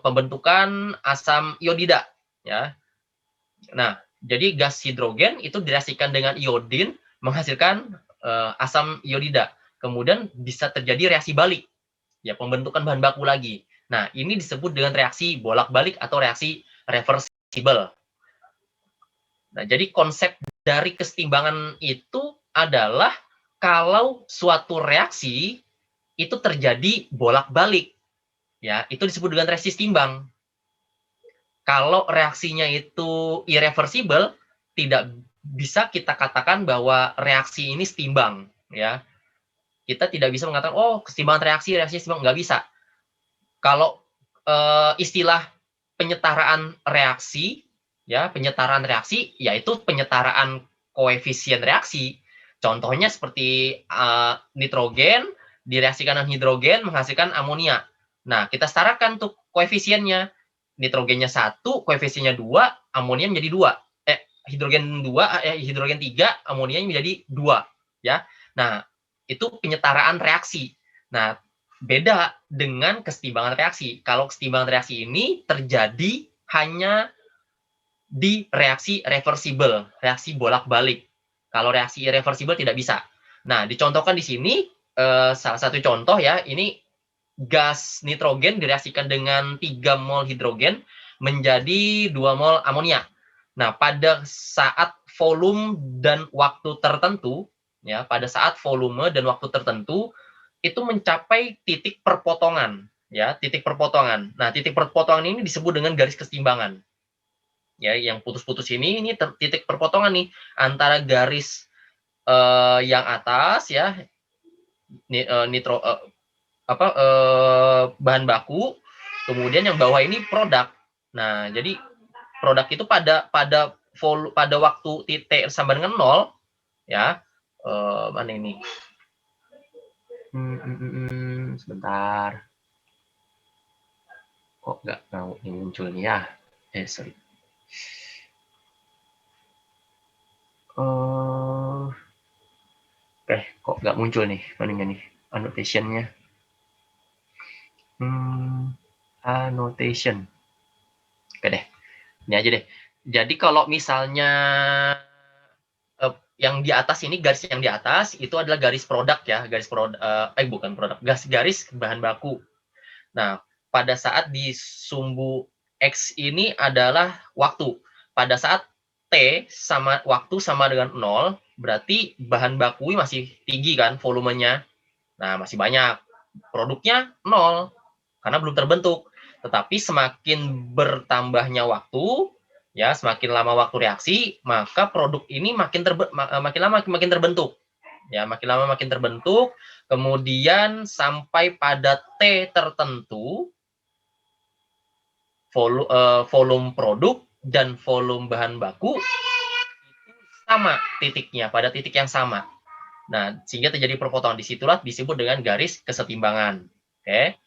pembentukan asam iodida, ya. Nah, jadi gas hidrogen itu direaksikan dengan iodin menghasilkan asam iodida. Kemudian bisa terjadi reaksi balik, ya, pembentukan bahan baku lagi. Nah, ini disebut dengan reaksi bolak-balik atau reaksi reversibel. Nah, jadi konsep dari kesetimbangan itu adalah kalau suatu reaksi itu terjadi bolak-balik, ya, itu disebut dengan reaksi setimbang. Kalau reaksinya itu irreversible, tidak bisa kita katakan bahwa reaksi ini setimbang, ya. Kita tidak bisa mengatakan, oh, kesetimbangan reaksi setimbang, nggak bisa. Kalau istilah penyetaraan reaksi, ya, penyetaraan reaksi, yaitu penyetaraan koefisien reaksi. Contohnya seperti nitrogen direaksikan dengan hidrogen menghasilkan amonia. Nah, kita setarakan tuh koefisiennya. Nitrogennya 1, koefisiennya 2, amonia menjadi 2. Hidrogen 2, hidrogen 3, amonia menjadi 2, ya. Nah, itu penyetaraan reaksi. Nah, beda dengan kesetimbangan reaksi. Kalau kesetimbangan reaksi ini terjadi hanya di reaksi reversibel, reaksi bolak-balik. Kalau reaksi irreversibel tidak bisa. Nah, dicontohkan di sini salah satu contoh, ya, ini gas nitrogen direaksikan dengan 3 mol hidrogen menjadi 2 mol amonia. Nah, pada saat volume dan waktu tertentu, ya, pada saat volume dan waktu tertentu itu mencapai titik perpotongan, ya, titik perpotongan. Nah, titik perpotongan ini disebut dengan garis kesetimbangan. Ya, yang putus-putus ini titik perpotongan nih antara garis yang atas, ya, nitro bahan baku, kemudian yang bawah ini produk. Nah, jadi produk itu pada waktu titik sama dengan 0, ya. Mana ini? Sebentar. Kok nggak mau muncul nih, ya? Sorry. Kok nggak muncul nih? Mana nih annotation-nya? Annotation. Oke deh, ini aja deh. Jadi kalau misalnya yang di atas ini, garis yang di atas itu adalah garis produk, ya, garis produk, bukan produk, garis bahan baku. Nah, pada saat di sumbu X ini adalah waktu. Pada saat T sama waktu sama dengan 0, berarti bahan baku masih tinggi kan volumenya. Nah, masih banyak. Produknya 0 karena belum terbentuk. Tetapi semakin bertambahnya waktu, ya, semakin lama waktu reaksi, maka produk ini makin lama makin terbentuk. Ya, makin lama makin terbentuk, kemudian sampai pada T tertentu, volume produk dan volume bahan baku itu sama titiknya, pada titik yang sama. Nah, sehingga terjadi perpotongan. Disitulah disebut dengan garis kesetimbangan. Oke.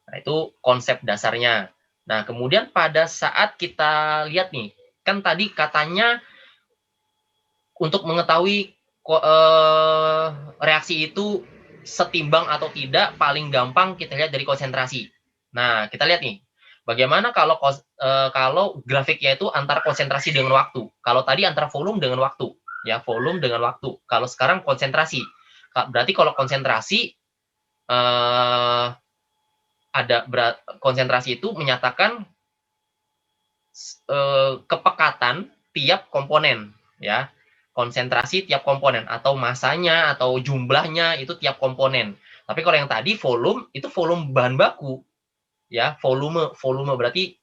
Nah, itu konsep dasarnya. Nah, kemudian pada saat kita lihat nih, kan tadi katanya untuk mengetahui reaksi itu setimbang atau tidak, paling gampang kita lihat dari konsentrasi. Nah, kita lihat nih, bagaimana kalau grafiknya itu antara konsentrasi dengan waktu. Kalau tadi antara volume dengan waktu, ya, volume dengan waktu. Kalau sekarang konsentrasi. Berarti kalau konsentrasi konsentrasi itu menyatakan kepekatan tiap komponen, ya, konsentrasi tiap komponen atau masanya atau jumlahnya itu tiap komponen. Tapi kalau yang tadi volume itu volume bahan baku, ya, volume berarti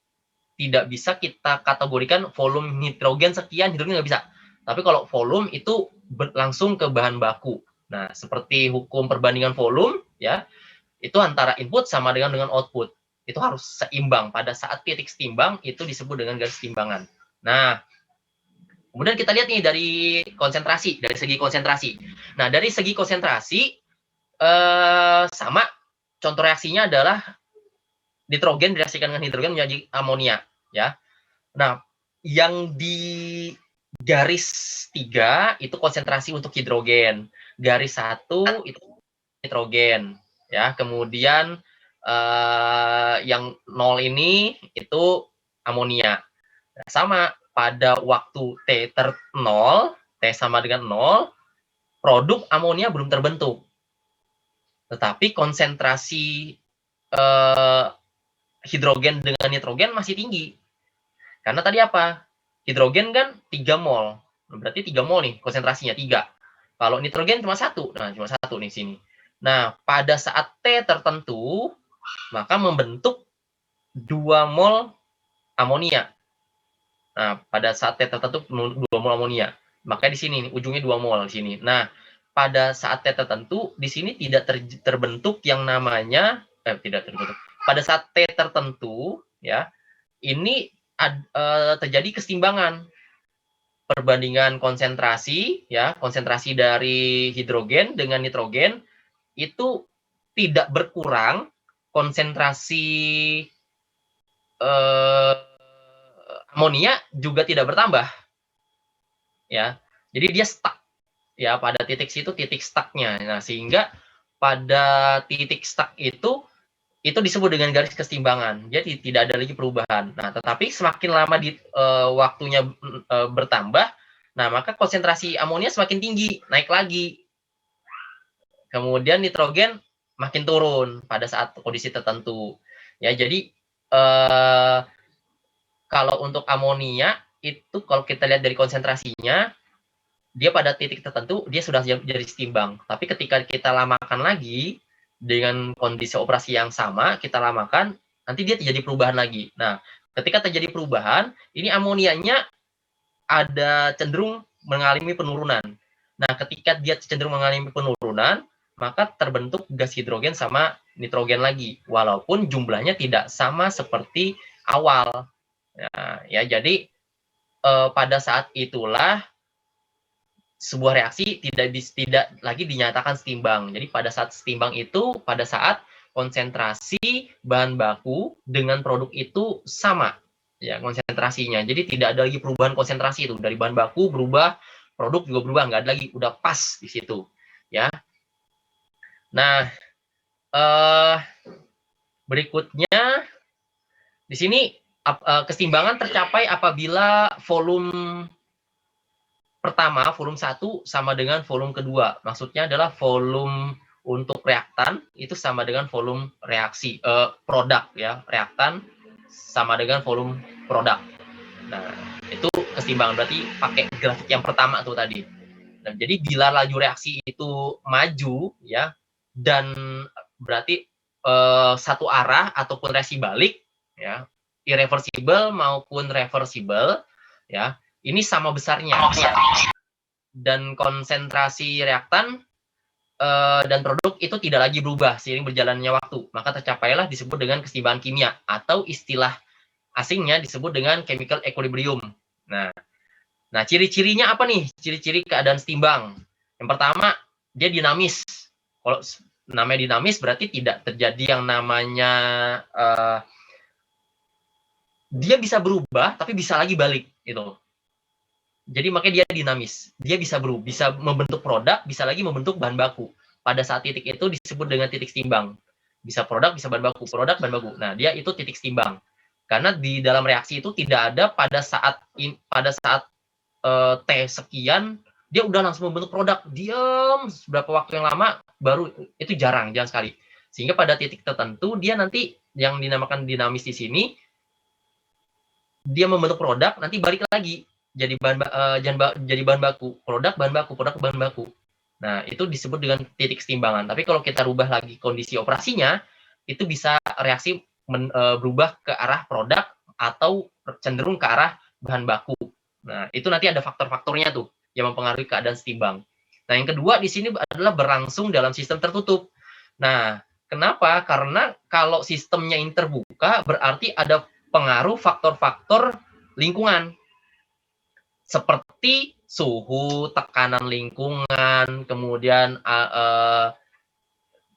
tidak bisa kita kategorikan volume nitrogen sekian, hidrogen nggak bisa. Tapi kalau volume itu langsung ke bahan baku. Nah, seperti hukum perbandingan volume, ya, itu antara input sama dengan output. Itu harus seimbang. Pada saat titik setimbang, itu disebut dengan garis timbangan. Nah, kemudian kita lihat nih dari konsentrasi, dari segi konsentrasi. Nah, dari segi konsentrasi, sama, contoh reaksinya adalah nitrogen direaksikan dengan hidrogen menjadi amonia, ya. Nah, yang di garis 3 itu konsentrasi untuk hidrogen, garis 1 itu nitrogen, ya. Kemudian yang 0 ini itu amonia. Nah, sama pada waktu T 0, T sama dengan 0, produk amonia belum terbentuk. Tetapi konsentrasi hidrogen dengan nitrogen masih tinggi. Karena tadi apa? Hidrogen kan 3 mol. Berarti 3 mol nih, konsentrasinya 3. Kalau nitrogen cuma 1. Nah, cuma 1 nih sini. Nah, pada saat T tertentu, maka membentuk 2 mol amonia. Nah, pada saat T tertentu 2 mol amonia. Maka di sini ujungnya 2 mol di sini. Nah, pada saat T tertentu di sini tidak terbentuk yang namanya tidak terbentuk. Pada saat T tertentu ya, ini terjadi keseimbangan perbandingan konsentrasi ya, konsentrasi dari hidrogen dengan nitrogen itu tidak berkurang, konsentrasi amonia juga tidak bertambah ya. Jadi dia stuck ya, pada titik situ titik stucknya. Nah, sehingga pada titik stuck itu disebut dengan garis keseimbangan. Jadi tidak ada lagi perubahan. Nah, tetapi semakin lama waktunya bertambah, nah maka konsentrasi amonia semakin tinggi, naik lagi. Kemudian nitrogen makin turun pada saat kondisi tertentu. Ya, jadi kalau untuk amonia itu kalau kita lihat dari konsentrasinya, dia pada titik tertentu dia sudah jadi seimbang. Tapi ketika kita lamakan lagi dengan kondisi operasi yang sama, kita lamakan, nanti dia terjadi perubahan lagi. Nah, ketika terjadi perubahan, ini amonianya ada cenderung mengalami penurunan. Nah, ketika dia cenderung mengalami penurunan, maka terbentuk gas hidrogen sama nitrogen lagi, walaupun jumlahnya tidak sama seperti awal. Nah, ya jadi pada saat itulah sebuah reaksi tidak lagi dinyatakan setimbang. Jadi pada saat setimbang itu pada saat konsentrasi bahan baku dengan produk itu sama ya konsentrasinya. Jadi tidak ada lagi perubahan konsentrasi itu dari bahan baku berubah, produk juga berubah, nggak ada lagi, udah pas di situ ya. Nah, berikutnya di sini keseimbangan tercapai apabila volume pertama, volume 1 sama dengan volume kedua. Maksudnya adalah volume untuk reaktan itu sama dengan volume reaksi produk ya. Reaktan sama dengan volume produk. Nah, itu keseimbangan berarti pakai grafik yang pertama tuh tadi. Nah, jadi bila laju reaksi itu maju ya dan berarti satu arah ataupun reaksi balik ya, irreversible maupun reversible ya, ini sama besarnya dan konsentrasi reaktan dan produk itu tidak lagi berubah seiring berjalannya waktu, maka tercapailah disebut dengan keseimbangan kimia atau istilah asingnya disebut dengan chemical equilibrium. Nah, ciri-cirinya apa nih? Ciri-ciri keadaan seimbang. Yang pertama, dia dinamis. Kalau namanya dinamis berarti tidak terjadi yang namanya dia bisa berubah tapi bisa lagi balik gitu. Jadi makanya dia dinamis. Dia bisa berubah, bisa membentuk produk, bisa lagi membentuk bahan baku. Pada saat titik itu disebut dengan titik seimbang. Bisa produk, bisa bahan baku, produk, bahan baku. Nah, dia itu titik seimbang. Karena di dalam reaksi itu tidak ada pada saat T sekian dia udah langsung membentuk produk. Diam beberapa waktu yang lama baru, itu jarang sekali. Sehingga pada titik tertentu dia nanti yang dinamakan dinamis di sini dia membentuk produk, nanti balik lagi jadi bahan baku, produk bahan baku, produk bahan baku. Nah, itu disebut dengan titik keseimbangan. Tapi kalau kita rubah lagi kondisi operasinya, itu bisa reaksi berubah ke arah produk atau cenderung ke arah bahan baku. Nah, itu nanti ada faktor-faktornya tuh yang mempengaruhi keadaan seimbang. Nah, yang kedua di sini adalah berlangsung dalam sistem tertutup. Nah, kenapa? Karena kalau sistemnya yang terbuka berarti ada pengaruh faktor-faktor lingkungan seperti suhu, tekanan lingkungan, kemudian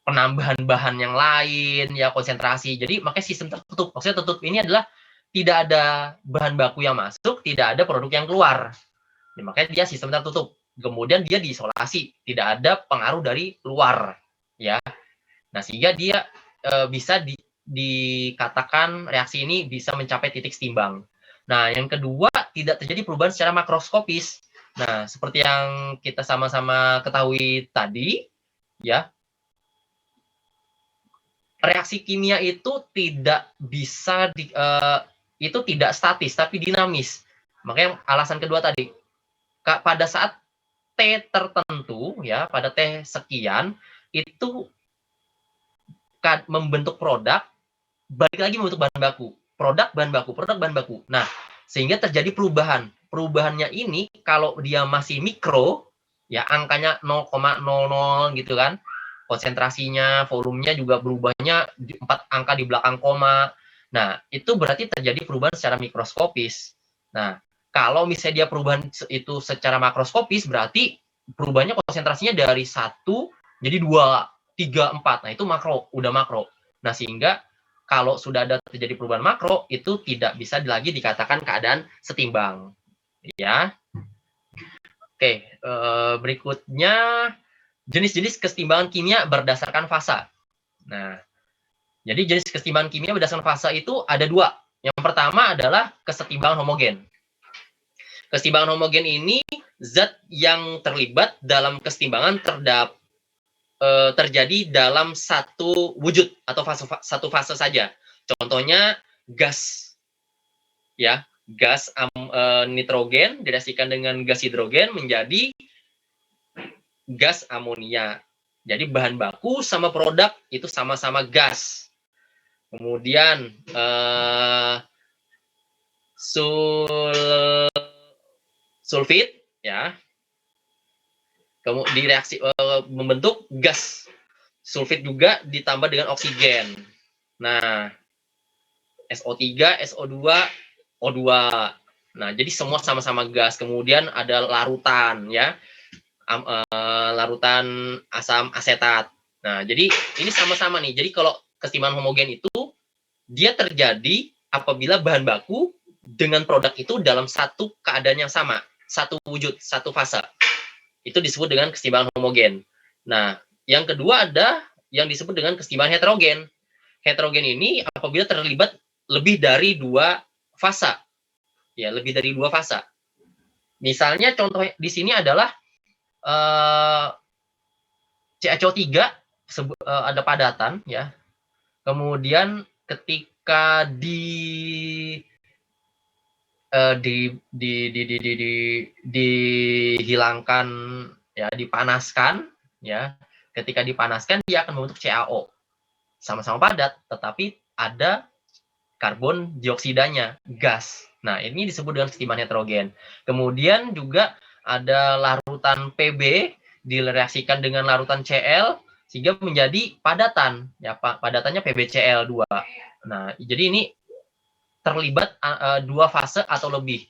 penambahan bahan yang lain, ya konsentrasi. Jadi makanya sistem tertutup. Maksudnya tertutup ini adalah tidak ada bahan baku yang masuk, tidak ada produk yang keluar. Ya, makanya dia sistem tertutup. Kemudian dia diisolasi, tidak ada pengaruh dari luar, ya. Nah, sehingga dia bisa dikatakan reaksi ini bisa mencapai titik setimbang. Nah, yang kedua, tidak terjadi perubahan secara makroskopis. Nah, seperti yang kita sama-sama ketahui tadi, ya, reaksi kimia itu tidak bisa itu tidak statis tapi dinamis. Makanya alasan kedua tadi, pada saat T tertentu, ya, pada T sekian itu membentuk produk, balik lagi membentuk bahan baku, produk bahan baku, produk bahan baku. Nah, sehingga terjadi perubahan. Perubahannya ini kalau dia masih mikro, ya, angkanya 0,00 gitu kan, konsentrasinya, volumenya juga berubahnya 4 angka di belakang koma. Nah, itu berarti terjadi perubahan secara mikroskopis. Nah, kalau misalnya dia perubahan itu secara makroskopis, berarti perubahannya konsentrasinya dari 1 jadi 2, 3, 4. Nah, itu makro, udah makro. Nah, sehingga kalau sudah ada terjadi perubahan makro, itu tidak bisa lagi dikatakan keadaan setimbang. Ya. Oke, berikutnya jenis-jenis kesetimbangan kimia berdasarkan fasa. Nah, jadi jenis kesetimbangan kimia berdasarkan fasa itu ada 2. Yang pertama adalah kesetimbangan homogen. Kesetimbangan homogen ini zat yang terlibat dalam kesetimbangan terjadi dalam satu wujud atau satu fase saja. Contohnya gas, ya, gas nitrogen direaksikan dengan gas hidrogen menjadi gas amonia. Jadi bahan baku sama produk itu sama-sama gas. Kemudian sulfit, ya, kemudian direaksi membentuk gas. Sulfit juga ditambah dengan oksigen. Nah, SO3, SO2, O2. Nah, jadi semua sama-sama gas. Kemudian ada larutan, ya, larutan asam asetat. Nah, jadi ini sama-sama nih. Jadi kalau kesetimbangan homogen itu dia terjadi apabila bahan baku dengan produk itu dalam satu keadaan yang sama, satu wujud, satu fase. Itu disebut dengan kesetimbangan homogen. Nah, yang kedua ada yang disebut dengan kesetimbangan heterogen. Heterogen ini apabila terlibat lebih dari 2 fase. Ya, lebih dari 2 fase. Misalnya contoh di sini adalah CaCO3 ada padatan, ya. Kemudian ketika dihilangkan, ya, dipanaskan, ya. Ketika dipanaskan dia akan membentuk CaO. Sama-sama padat, tetapi ada karbon dioksidanya, gas. Nah, ini disebut dengan kesetimbangan heterogen. Kemudian juga ada larutan Pb direaksikan dengan larutan Cl sehingga menjadi padatan, ya, padatannya PbCl2. Nah, jadi ini terlibat 2 fase atau lebih.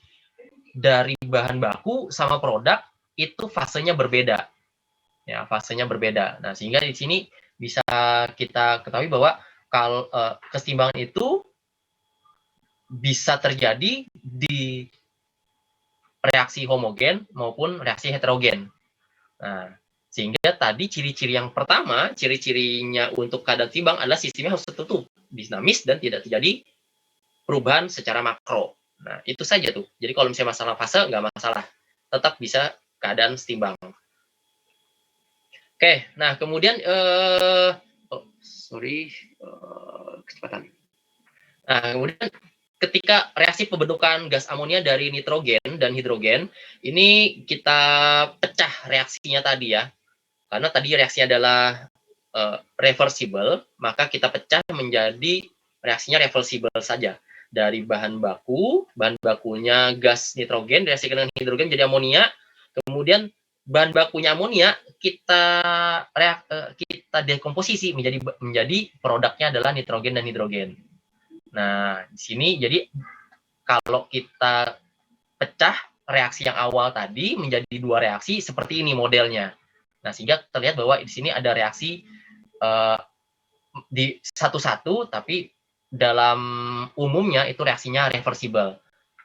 Dari bahan baku sama produk itu fasenya berbeda. Ya, fasenya berbeda. Nah, sehingga di sini bisa kita ketahui bahwa kalau kesetimbangan itu bisa terjadi di reaksi homogen maupun reaksi heterogen. Nah, sehingga tadi ciri-ciri yang pertama, ciri-cirinya untuk keadaan seimbang adalah sistemnya harus tertutup, dinamis, dan tidak terjadi perubahan secara makro. Nah, itu saja tuh. Jadi kalau misalnya masalah fase, nggak masalah. Tetap bisa keadaan setimbang. Oke, nah kemudian, kecepatan. Nah, kemudian ketika reaksi pembentukan gas amonia dari nitrogen dan hidrogen, ini kita pecah reaksinya tadi, ya. Karena tadi reaksinya adalah reversible, maka kita pecah menjadi reaksinya reversible saja. Dari bahan bakunya gas nitrogen direaksikan dengan hidrogen jadi amonia, kemudian bahan bakunya amonia kita dekomposisi menjadi produknya adalah nitrogen dan hidrogen. Nah, di sini jadi kalau kita pecah reaksi yang awal tadi menjadi 2 reaksi seperti ini modelnya. Nah, sehingga terlihat bahwa di sini ada reaksi di satu-satu, tapi dalam umumnya itu reaksinya reversible.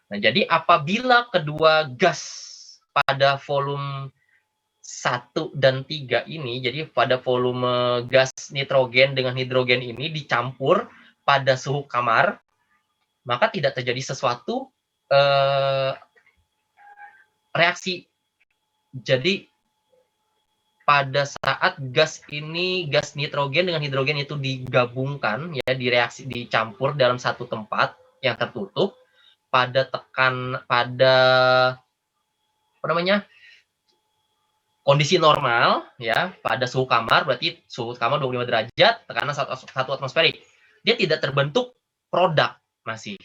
Nah, jadi apabila kedua gas pada volume 1 dan 3 ini, jadi pada volume gas nitrogen dengan hidrogen ini dicampur pada suhu kamar, maka tidak terjadi sesuatu reaksi. Jadi pada saat gas nitrogen dengan hidrogen itu digabungkan, ya, dicampur dalam satu tempat yang tertutup pada kondisi normal, ya, pada suhu kamar, berarti suhu kamar 25 derajat, tekanan 1 atmosferik. Dia tidak terbentuk produk masih,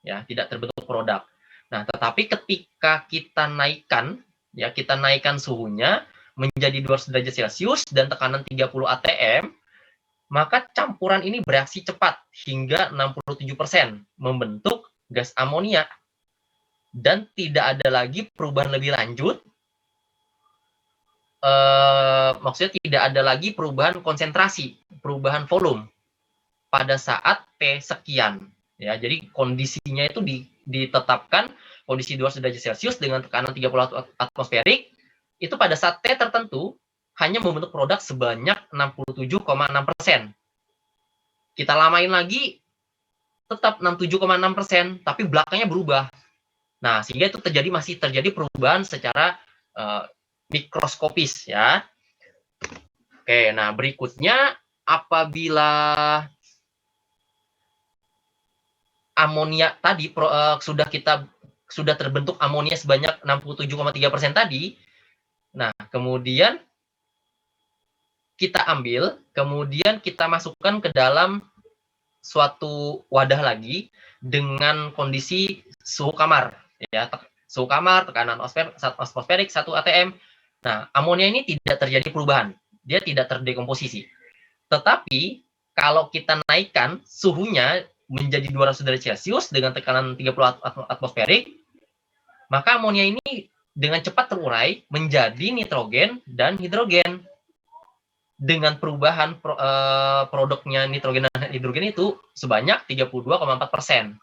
ya, tidak terbentuk produk. Nah, tetapi ketika kita naikkan suhunya menjadi 200 derajat Celcius dan tekanan 30 atm, maka campuran ini bereaksi cepat hingga 67% membentuk gas amonia. Dan tidak ada lagi perubahan lebih lanjut, maksudnya tidak ada lagi perubahan konsentrasi, perubahan volume pada saat T sekian. Ya, jadi kondisinya itu ditetapkan kondisi 200 derajat Celcius dengan tekanan 30 atmosferik, itu pada saat T tertentu hanya membentuk produk sebanyak 67,6%. Kita lamain lagi, tetap 67,6%, tapi belakangnya berubah. Nah, sehingga itu masih terjadi perubahan secara mikroskopis, ya. Oke, nah berikutnya, apabila amonia tadi sudah terbentuk amonia sebanyak 67,3% tadi, nah kemudian kita ambil, kemudian kita masukkan ke dalam suatu wadah lagi dengan kondisi suhu kamar, ya, suhu kamar, tekanan atmosferik 1 atm. Nah, amonia ini tidak terjadi perubahan, dia tidak terdekomposisi. Tetapi kalau kita naikkan suhunya menjadi 200 derajat Celcius dengan tekanan 30 atmosferik, maka amonia ini dengan cepat terurai menjadi nitrogen dan hidrogen. Dengan perubahan produknya nitrogen dan hidrogen itu sebanyak 32,4%.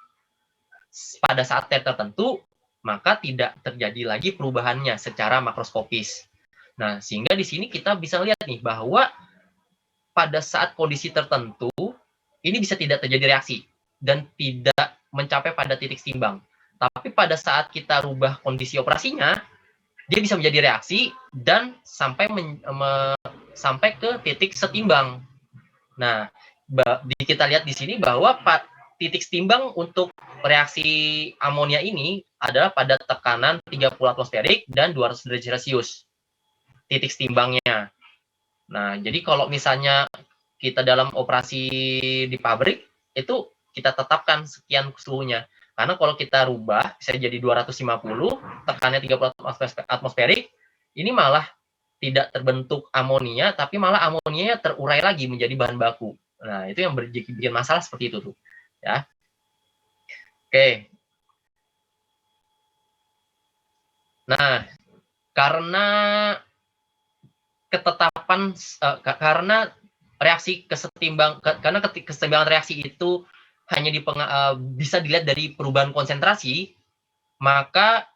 Pada saat T tertentu, maka tidak terjadi lagi perubahannya secara makroskopis. Nah, sehingga di sini kita bisa lihat nih bahwa pada saat kondisi tertentu ini bisa tidak terjadi reaksi dan tidak mencapai pada titik setimbang. Tapi pada saat kita rubah kondisi operasinya, dia bisa menjadi reaksi dan sampai ke titik setimbang. Nah, kita lihat di sini bahwa titik setimbang untuk reaksi amonia ini adalah pada tekanan 30 atmosferik dan 200 derajat Celcius. Titik setimbangnya. Nah, jadi kalau misalnya kita dalam operasi di pabrik, itu kita tetapkan sekian suhunya. Karena kalau kita rubah, bisa jadi 250, tekanannya 30 atmosferik, ini malah tidak terbentuk amonia, tapi malah amonianya terurai lagi menjadi bahan baku. Nah, itu yang bikin masalah seperti itu tuh, ya. Oke. Nah, karena ketetapan, karena reaksi karena kesetimbangan reaksi itu hanya bisa dilihat dari perubahan konsentrasi, maka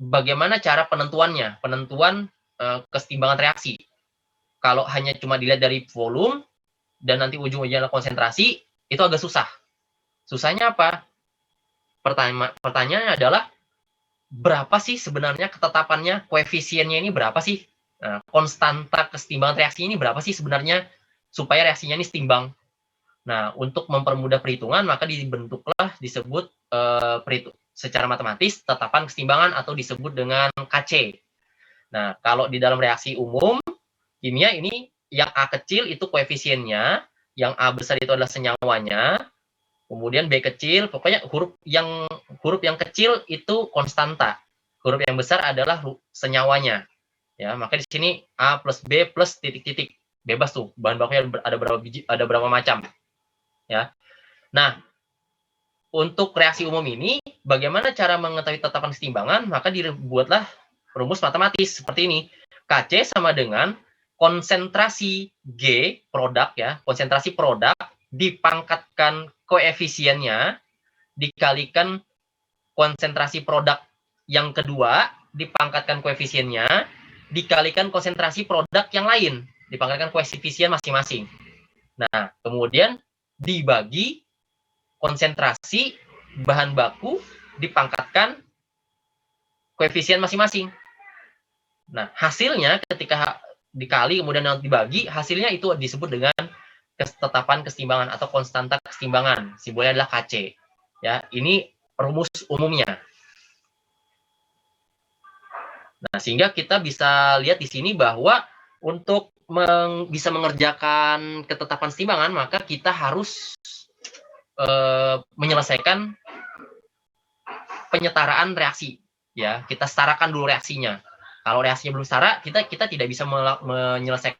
bagaimana cara penentuannya? Penentuan kesetimbangan reaksi. Kalau hanya cuma dilihat dari volume dan nanti ujung-ujungnya konsentrasi, itu agak susah. Susahnya apa? Pertanyaannya adalah berapa sih sebenarnya ketetapannya? Koefisiennya ini berapa sih? Nah, konstanta kesetimbangan reaksi ini berapa sih sebenarnya supaya reaksinya ini setimbang? Nah, untuk mempermudah perhitungan, maka disebut secara matematis tetapan kesetimbangan atau disebut dengan KC. Nah, kalau di dalam reaksi umum kimia ini yang A kecil itu koefisiennya, yang A besar itu adalah senyawanya, kemudian B kecil, pokoknya huruf yang kecil itu konstanta, huruf yang besar adalah senyawanya. Ya, maka di sini A plus B plus titik-titik, bebas tuh bahan bakunya ada berapa macam. Ya. Nah, untuk reaksi umum ini, bagaimana cara mengetahui tetapan kesetimbangan? Maka dibuatlah rumus matematis seperti ini. KC sama dengan konsentrasi G produk, ya, konsentrasi produk dipangkatkan koefisiennya dikalikan konsentrasi produk yang kedua dipangkatkan koefisiennya dikalikan konsentrasi produk yang lain dipangkatkan koefisien masing-masing. Nah, kemudian dibagi konsentrasi bahan baku dipangkatkan koefisien masing-masing. Nah, hasilnya ketika dikali kemudian dibagi, hasilnya itu disebut dengan ketetapan kesetimbangan atau konstanta kesetimbangan. Simbolnya adalah Kc. Ya, ini rumus umumnya. Nah, sehingga kita bisa lihat di sini bahwa untuk bisa mengerjakan ketetapan kesetimbangan, maka kita harus menyelesaikan penyetaraan reaksi. Ya, kita setarakan dulu reaksinya. Kalau reaksinya belum setara, kita tidak bisa menyelesaikan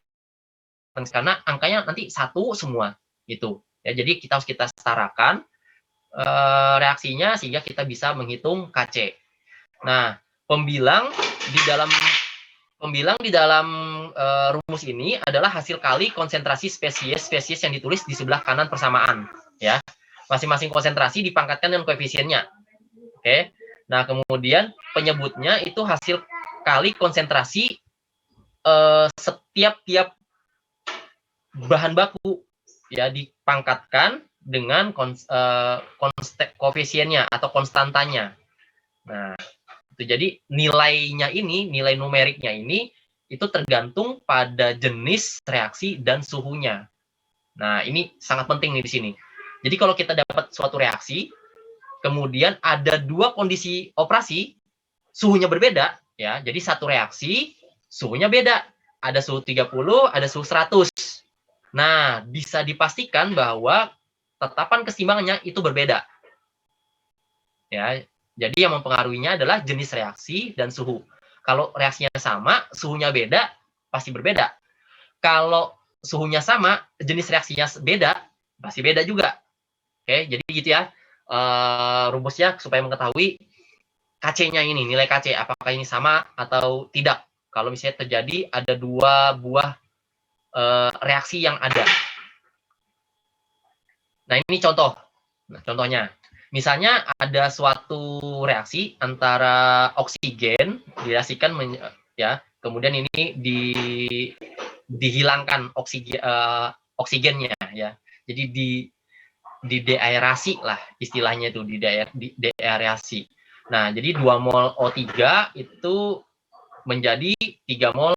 karena angkanya nanti satu semua gitu. Ya, jadi kita harus setarakan reaksinya sehingga kita bisa menghitung Kc. Nah, pembilang di dalam rumus ini adalah hasil kali konsentrasi spesies yang ditulis di sebelah kanan persamaan. Ya, masing-masing konsentrasi dipangkatkan dengan koefisiennya. Oke. Nah, kemudian penyebutnya itu hasil kali konsentrasi setiap bahan baku ya dipangkatkan dengan koefisiennya atau konstantanya. Nah, itu jadi nilainya ini, nilai numeriknya ini itu tergantung pada jenis reaksi dan suhunya. Nah, ini sangat penting nih di sini. Jadi kalau kita dapat suatu reaksi, kemudian ada dua kondisi operasi, suhunya berbeda, ya. Jadi satu reaksi, suhunya beda. Ada suhu 30, ada suhu 100. Nah, bisa dipastikan bahwa tetapan keseimbangannya itu berbeda. Ya, jadi yang mempengaruhinya adalah jenis reaksi dan suhu. Kalau reaksinya sama, suhunya beda, pasti berbeda. Kalau suhunya sama, jenis reaksinya beda, pasti beda juga. Oke, jadi gitu ya. Rumusnya supaya mengetahui Kc-nya ini, nilai Kc, apakah ini sama atau tidak. Kalau misalnya terjadi ada dua buah reaksi yang ada. Nah, ini contoh. Nah, contohnya, misalnya ada suatu reaksi antara oksigen direaksikan ya, kemudian ini dihilangkan oksigennya ya. Jadi di deaerasi lah istilahnya itu, di deaerasi. Nah, jadi 2 mol O3 itu menjadi 3 mol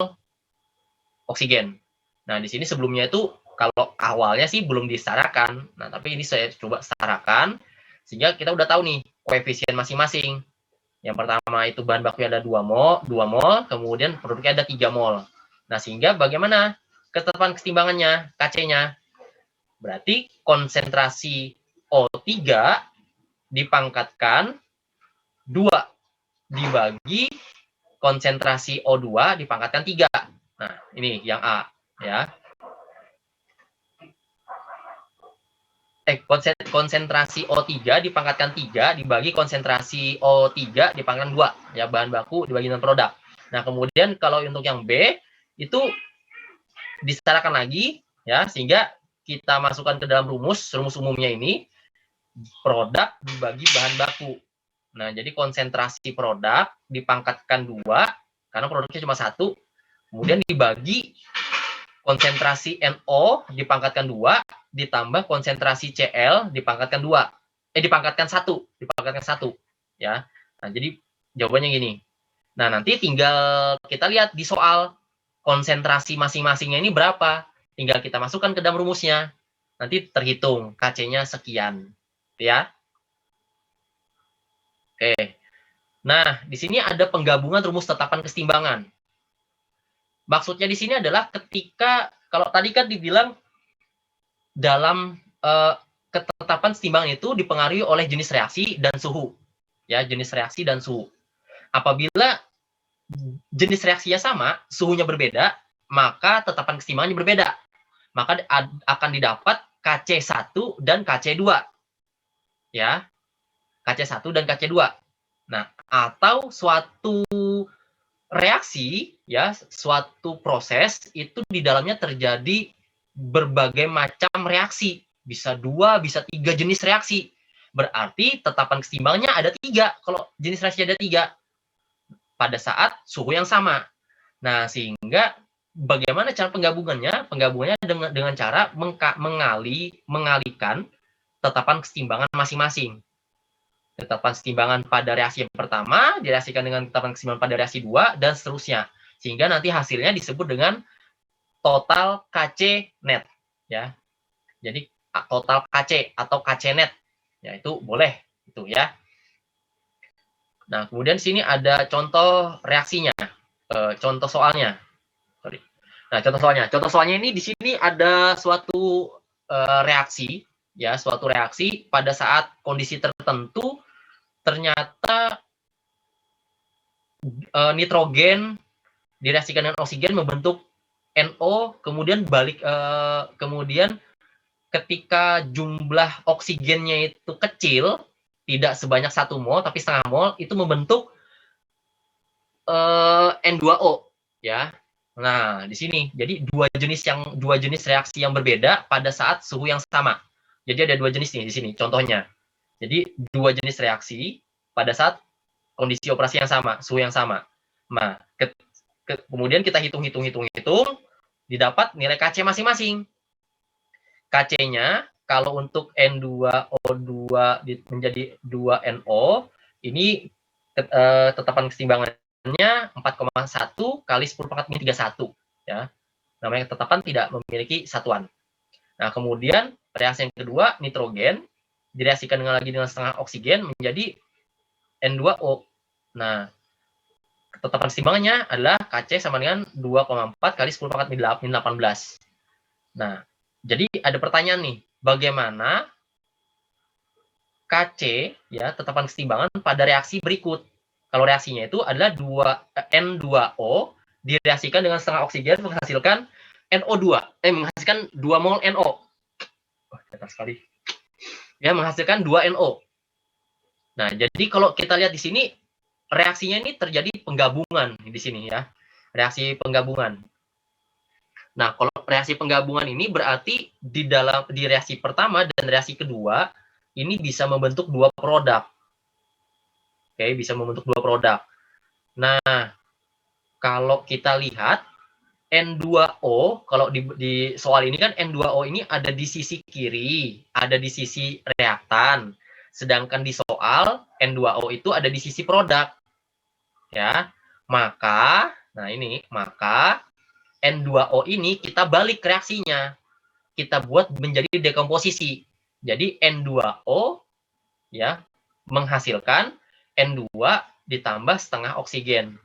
oksigen. Nah, di sini sebelumnya itu kalau awalnya sih belum disetarakan. Nah, tapi ini saya coba setarakan sehingga kita udah tahu nih koefisien masing-masing. Yang pertama itu bahan bakunya ada 2 mol, kemudian produknya ada 3 mol. Nah, sehingga bagaimana ketetapan kesetimbangannya, Kc-nya? Berarti konsentrasi O3 dipangkatkan 2 dibagi konsentrasi O2 dipangkatkan 3. Nah, ini yang A ya. Konsentrasi O3 dipangkatkan 3 dibagi konsentrasi O3 dipangkatkan 2 ya, bahan baku dibagi dengan produk. Nah, kemudian kalau untuk yang B itu disetarakan lagi ya, sehingga kita masukkan ke dalam rumus umumnya ini produk dibagi bahan baku. Nah, jadi konsentrasi produk dipangkatkan 2 karena produknya cuma 1, kemudian dibagi konsentrasi NO dipangkatkan 2 ditambah konsentrasi Cl dipangkatkan 2. Dipangkatkan 1 ya. Nah, jadi jawabannya gini. Nah, nanti tinggal kita lihat di soal konsentrasi masing-masingnya ini berapa. Tinggal kita masukkan ke dalam rumusnya. Nanti terhitung Kc-nya sekian, ya. Oke. Nah, di sini ada penggabungan rumus tetapan kesetimbangan. Maksudnya di sini adalah ketika, kalau tadi kan dibilang dalam ketetapan kesetimbangan itu dipengaruhi oleh jenis reaksi dan suhu. Ya, jenis reaksi dan suhu. Apabila jenis reaksinya sama, suhunya berbeda, maka tetapan kesetimbangannya berbeda. Maka akan didapat Kc1 dan Kc2. Ya. Kc1 dan Kc2. Nah, atau suatu reaksi ya, suatu proses itu di dalamnya terjadi berbagai macam reaksi, bisa 2, bisa 3 jenis reaksi. Berarti tetapan kesetimbangannya ada 3 kalau jenis reaksi ada 3 pada saat suhu yang sama. Nah, sehingga bagaimana cara penggabungannya? Penggabungannya dengan cara mengalihkan tetapan kesetimbangan masing-masing. Tetapan kesetimbangan pada reaksi yang pertama direaksikan dengan tetapan kesetimbangan pada reaksi 2 dan seterusnya. Sehingga nanti hasilnya disebut dengan total KC net, ya. Jadi total KC atau KC net, ya itu boleh itu ya. Nah, kemudian sini ada contoh reaksinya, contoh soalnya. Sorry. Nah, contoh soalnya ini di sini ada suatu reaksi, ya, suatu reaksi pada saat kondisi tertentu ternyata nitrogen direaksikan dengan oksigen membentuk NO, kemudian kemudian ketika jumlah oksigennya itu kecil, tidak sebanyak 1 mol tapi setengah mol, itu membentuk N2O, ya. Nah, di sini jadi dua jenis reaksi yang berbeda pada saat suhu yang sama. Jadi ada 2 jenis nih di sini contohnya. Jadi 2 jenis reaksi pada saat kondisi operasi yang sama, suhu yang sama. Nah, kemudian kita hitung, didapat nilai KC masing-masing. KC-nya kalau untuk N2O2 menjadi 2NO, ini tetapan kesetimbangannya 4,1 kali 10 pangkat min 31. Ya. Namanya tetapan tidak memiliki satuan. Nah, kemudian reaksi yang kedua, nitrogen, direaksikan dengan setengah oksigen menjadi N2O. Nah, tetapan kesetimbangannya adalah KC sama dengan 2,4 kali 10 pangkat min 18. Nah, jadi ada pertanyaan nih, bagaimana KC, ya, tetapan kesetimbangan pada reaksi berikut. Kalau reaksinya itu adalah N2O direaksikan dengan setengah oksigen menghasilkan NO2, menghasilkan 2 mol NO. Cepat sekali. Ya, menghasilkan 2 NO. Nah, jadi kalau kita lihat di sini reaksinya ini terjadi penggabungan di sini, ya. Reaksi penggabungan. Nah, kalau reaksi penggabungan ini berarti di reaksi pertama dan reaksi kedua ini bisa membentuk 2 produk. Oke, bisa membentuk 2 produk. Nah, kalau kita lihat N2O, kalau di soal ini kan N2O ini ada di sisi kiri, ada di sisi reaktan. Sedangkan di soal N2O itu ada di sisi produk. Ya. Maka N2O ini kita balik reaksinya. Kita buat menjadi dekomposisi. Jadi N2O ya menghasilkan N2 ditambah setengah oksigen.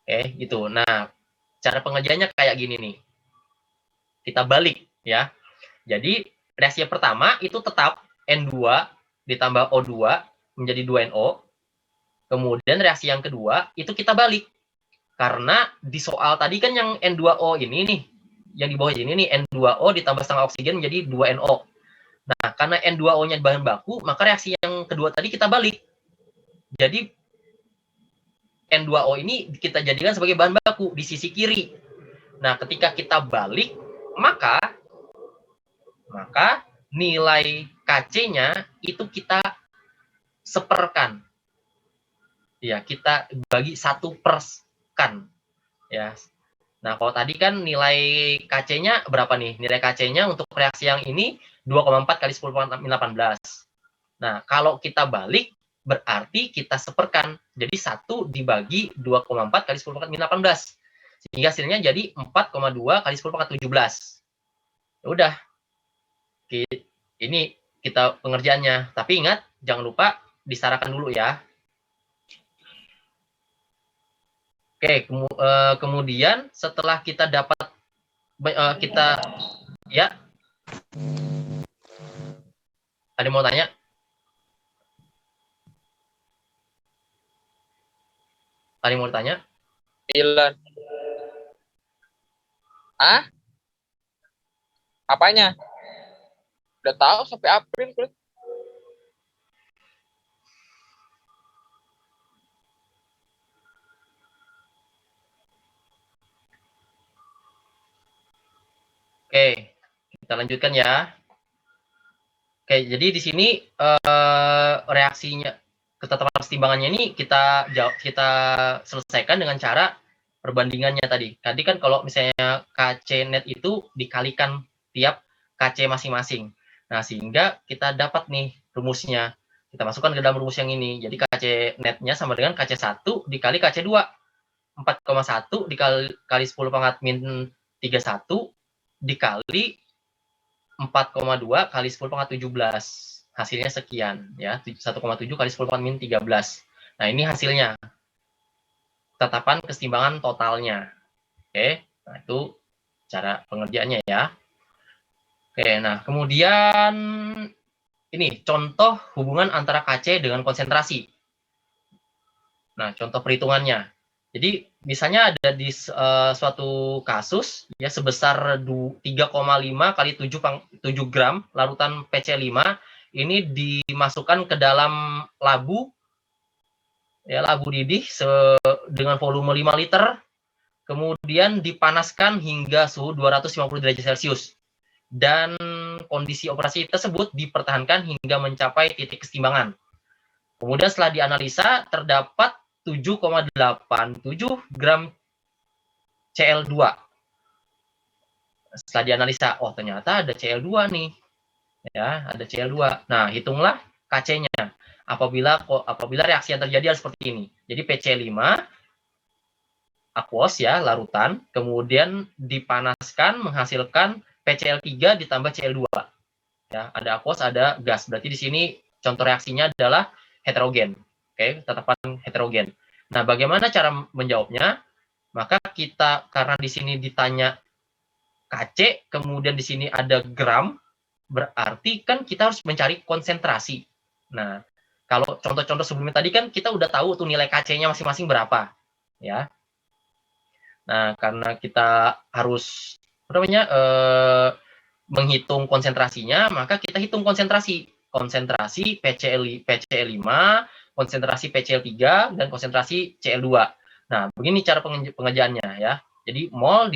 Oke, gitu. Nah, cara pengerjaannya kayak gini nih. Kita balik ya. Jadi reaksi yang pertama itu tetap N2 ditambah O2 menjadi 2NO. Kemudian reaksi yang kedua itu kita balik. Karena di soal tadi kan yang N2O ini nih, yang di bawah ini nih, N2O ditambah setengah oksigen menjadi 2NO. Nah, karena N2O-nya bahan baku, maka reaksi yang kedua tadi kita balik. Jadi N2O ini kita jadikan sebagai bahan baku di sisi kiri. Nah, ketika kita balik, maka nilai KC-nya itu kita seperkan. Ya, kita bagi 1/kan. Ya. Nah, kalau tadi kan nilai KC-nya berapa nih? Nilai KC-nya untuk reaksi yang ini 2,4 kali 10 pangkat min 18. Nah, kalau kita balik, berarti kita seperkan. Jadi 1 dibagi 2,4 kali 10 pangkat min 18. Sehingga hasilnya jadi 4,2 kali 10 pangkat 17. Ya udah. Ini kita pengerjaannya. Tapi ingat, jangan lupa disarakan dulu ya. Oke, kemudian setelah kita dapat ya, ada mau tanya? Ada mau tanya? Ilan. Apanya? Udah tahu sampai April, Klik. Oke, kita lanjutkan ya. Oke, jadi di sini reaksinya, ketetapan kesetimbangannya ini kita selesaikan dengan cara perbandingannya tadi. Tadi kan kalau misalnya KC net itu dikalikan tiap KC masing-masing. Nah, sehingga kita dapat nih rumusnya. Kita masukkan ke dalam rumus yang ini. Jadi KC netnya sama dengan KC1 dikali KC2. 4,1 dikali 10 pangkat min 31 dikali 4,2 kali 10 pangkat 17. Hasilnya sekian. Ya, 1,7 kali 10 pangkat min 13. Nah, ini hasilnya. Tetapan kesetimbangan totalnya. Oke, nah itu cara pengerjaannya ya. Oke, nah kemudian ini contoh hubungan antara KC dengan konsentrasi. Nah, contoh perhitungannya. Jadi misalnya ada di suatu kasus ya sebesar 3,5 kali 7 gram larutan PC5 ini dimasukkan ke dalam labu ya labu didih dengan volume 5 liter, kemudian dipanaskan hingga suhu 250 derajat Celcius. Dan kondisi operasi tersebut dipertahankan hingga mencapai titik kesetimbangan. Kemudian setelah dianalisa, terdapat 7,87 gram Cl2. Setelah dianalisa, oh ternyata ada Cl2 nih. Ya, ada Cl2. Nah, hitunglah Kc-nya. Apabila reaksi yang terjadi adalah seperti ini. Jadi PC5 aquos ya, larutan, kemudian dipanaskan menghasilkan PCl3 ditambah Cl2. Ya, ada aquos, ada gas. Berarti di sini contoh reaksinya adalah heterogen. Oke, tetapan heterogen. Nah, bagaimana cara menjawabnya? Maka kita karena di sini ditanya Kc, kemudian di sini ada gram, berarti kan kita harus mencari konsentrasi. Nah, kalau contoh-contoh sebelumnya tadi kan kita udah tahu tuh nilai Kc-nya masing-masing berapa, ya. Nah, karena kita harus menghitung konsentrasinya, maka kita hitung konsentrasi PCl5, konsentrasi PCl3, dan konsentrasi Cl2. Nah, begini cara pengerjaannya ya. Jadi mol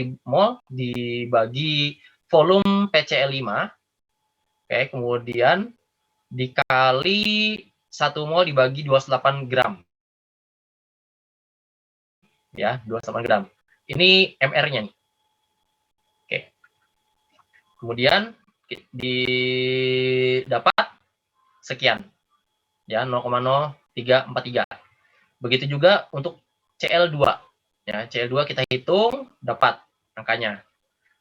dibagi volume PCl5, oke, kemudian dikali 1 mol dibagi 28 gram. Ya, 28 gram. Ini MR-nya nih. Oke. Kemudian didapat sekian. Ya, 0,0343. Begitu juga untuk Cl2. Ya, Cl2 kita hitung dapat angkanya.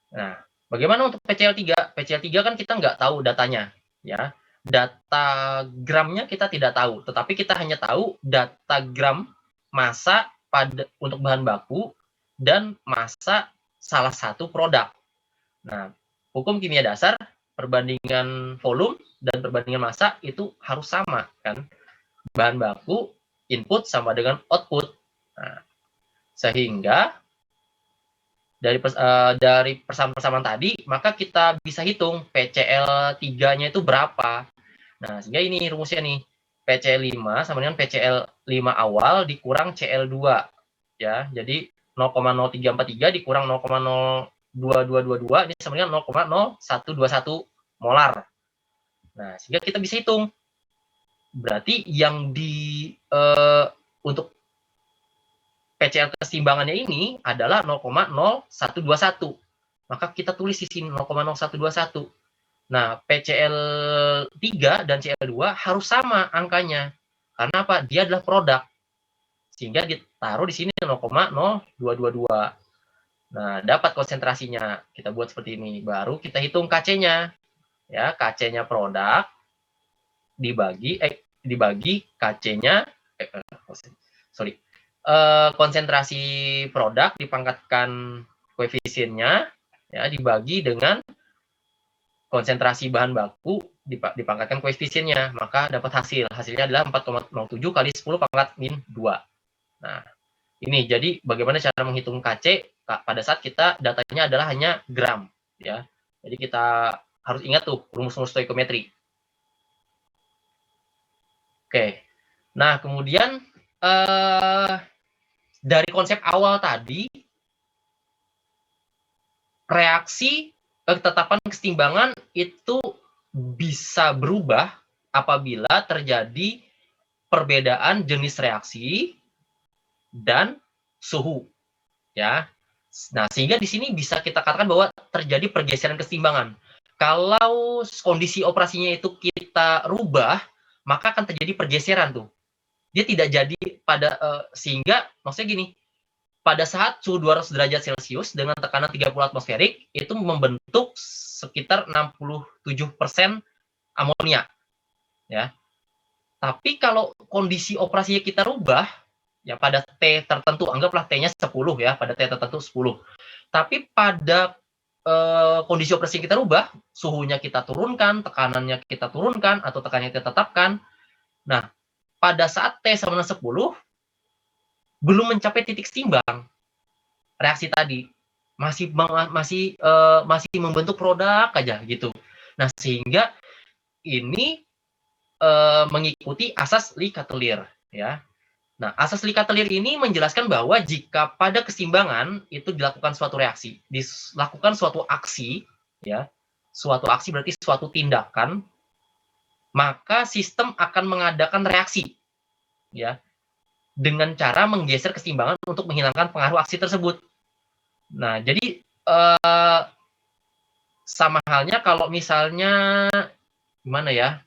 Nah, bagaimana untuk PCl3? PCl3 kan kita nggak tahu datanya, ya. Data gramnya kita tidak tahu, tetapi kita hanya tahu data gram massa untuk bahan baku dan massa salah satu produk. Nah, hukum kimia dasar perbandingan volume dan perbandingan massa itu harus sama kan. Bahan baku input sama dengan output. Nah, sehingga dari persamaan-persamaan tadi, maka kita bisa hitung PCl3-nya itu berapa. Nah, sehingga ini rumusnya nih. PCl5 sama dengan PCl5 awal dikurang Cl2. Ya, jadi 0,0343 dikurang 0,02222 ini sama dengan 0,0121 molar. Nah, sehingga kita bisa hitung. Berarti yang untuk PCl keseimbangannya ini adalah 0,0121. Maka kita tulis di sini 0,0121. Nah, PCl3 dan Cl2 harus sama angkanya. Karena apa? Dia adalah produk. Sehingga ditaruh di sini 0,0222. Nah, dapat konsentrasinya. Kita buat seperti ini. Baru kita hitung Kc-nya. Ya, Kc-nya produk dibagi Kc-nya konsentrasi produk dipangkatkan koefisiennya ya dibagi dengan konsentrasi bahan baku dipangkatkan koefisiennya, maka dapat hasilnya adalah 4,07 kali 10 pangkat min 2. Nah, ini jadi bagaimana cara menghitung Kc pada saat kita datanya adalah hanya gram ya. Jadi kita harus ingat tuh rumus-rumus stoikiometri. Oke. Nah, kemudian dari konsep awal tadi, reaksi ketetapan kesetimbangan itu bisa berubah apabila terjadi perbedaan jenis reaksi dan suhu. Ya. Nah, sehingga di sini bisa kita katakan bahwa terjadi pergeseran kesetimbangan. Kalau kondisi operasinya itu kita rubah, maka akan terjadi pergeseran tuh. Dia tidak jadi sehingga maksudnya gini, pada saat suhu 200 derajat Celcius dengan tekanan 30 atmosferik itu membentuk sekitar 67% amonia, ya. Tapi kalau kondisi operasinya kita rubah, ya pada T tertentu, anggaplah T-nya 10 ya, pada T tertentu 10. Tapi pada kondisi operasi kita rubah, suhunya kita turunkan, tekanannya kita turunkan, atau tekanannya kita tetapkan. Nah, pada saat T sama dengan 10, belum mencapai titik seimbang reaksi tadi. Masih membentuk produk aja gitu. Nah, sehingga ini mengikuti asas Lee-Chatelier, ya. Nah, asas Lee-Chatelier ini menjelaskan bahwa jika pada keseimbangan itu dilakukan suatu reaksi, dilakukan suatu aksi, ya, suatu aksi berarti suatu tindakan, maka sistem akan mengadakan reaksi, ya, dengan cara menggeser keseimbangan untuk menghilangkan pengaruh aksi tersebut. Nah, jadi sama halnya kalau misalnya gimana ya?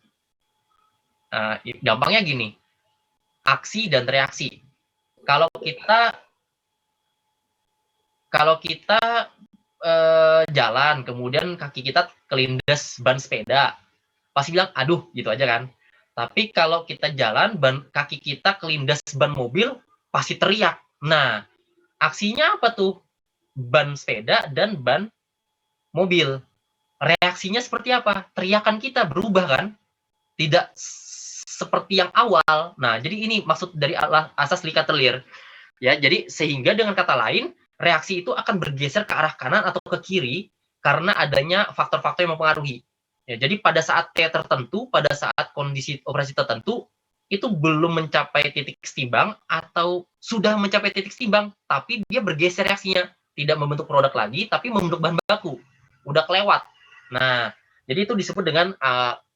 Gampangnya gini, aksi dan reaksi. Kalau kita jalan, kemudian kaki kita kelindes ban sepeda, pasti bilang aduh gitu aja kan. Tapi kalau kita jalan, kaki kita kelindes ban mobil, pasti teriak. Nah, aksinya apa tuh? Ban sepeda dan ban mobil. Reaksinya seperti apa? Teriakan kita berubah kan? Tidak seperti yang awal. Nah, jadi ini maksud dari asas Lee-Chatelier. Ya, jadi sehingga dengan kata lain, reaksi itu akan bergeser ke arah kanan atau ke kiri karena adanya faktor-faktor yang mempengaruhi. Ya, jadi pada saat T tertentu, pada saat kondisi operasi tertentu, itu belum mencapai titik seimbang atau sudah mencapai titik seimbang, tapi dia bergeser reaksinya. Tidak membentuk produk lagi, tapi membentuk bahan baku. Udah kelewat. Nah, jadi itu disebut dengan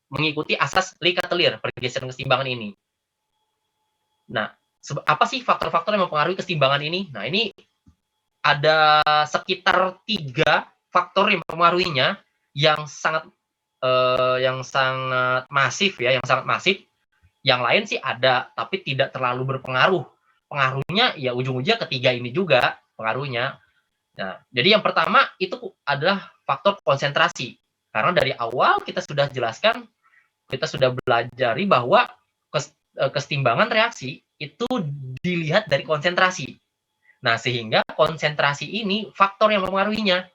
mengikuti asas Lee-Chatelier, pergeseran keseimbangan ini. Nah, apa sih faktor-faktor yang mempengaruhi keseimbangan ini? Nah, ini ada sekitar 3 faktor yang mempengaruhinya yang sangat masif ya, yang sangat masif. Yang lain sih ada, tapi tidak terlalu berpengaruh. Pengaruhnya ya ujung-ujungnya ketiga ini juga pengaruhnya. Nah, jadi yang pertama itu adalah faktor konsentrasi. Karena dari awal kita sudah jelaskan, kita sudah belajari bahwa keseimbangan reaksi itu dilihat dari konsentrasi. Nah, sehingga konsentrasi ini faktor yang mempengaruhinya.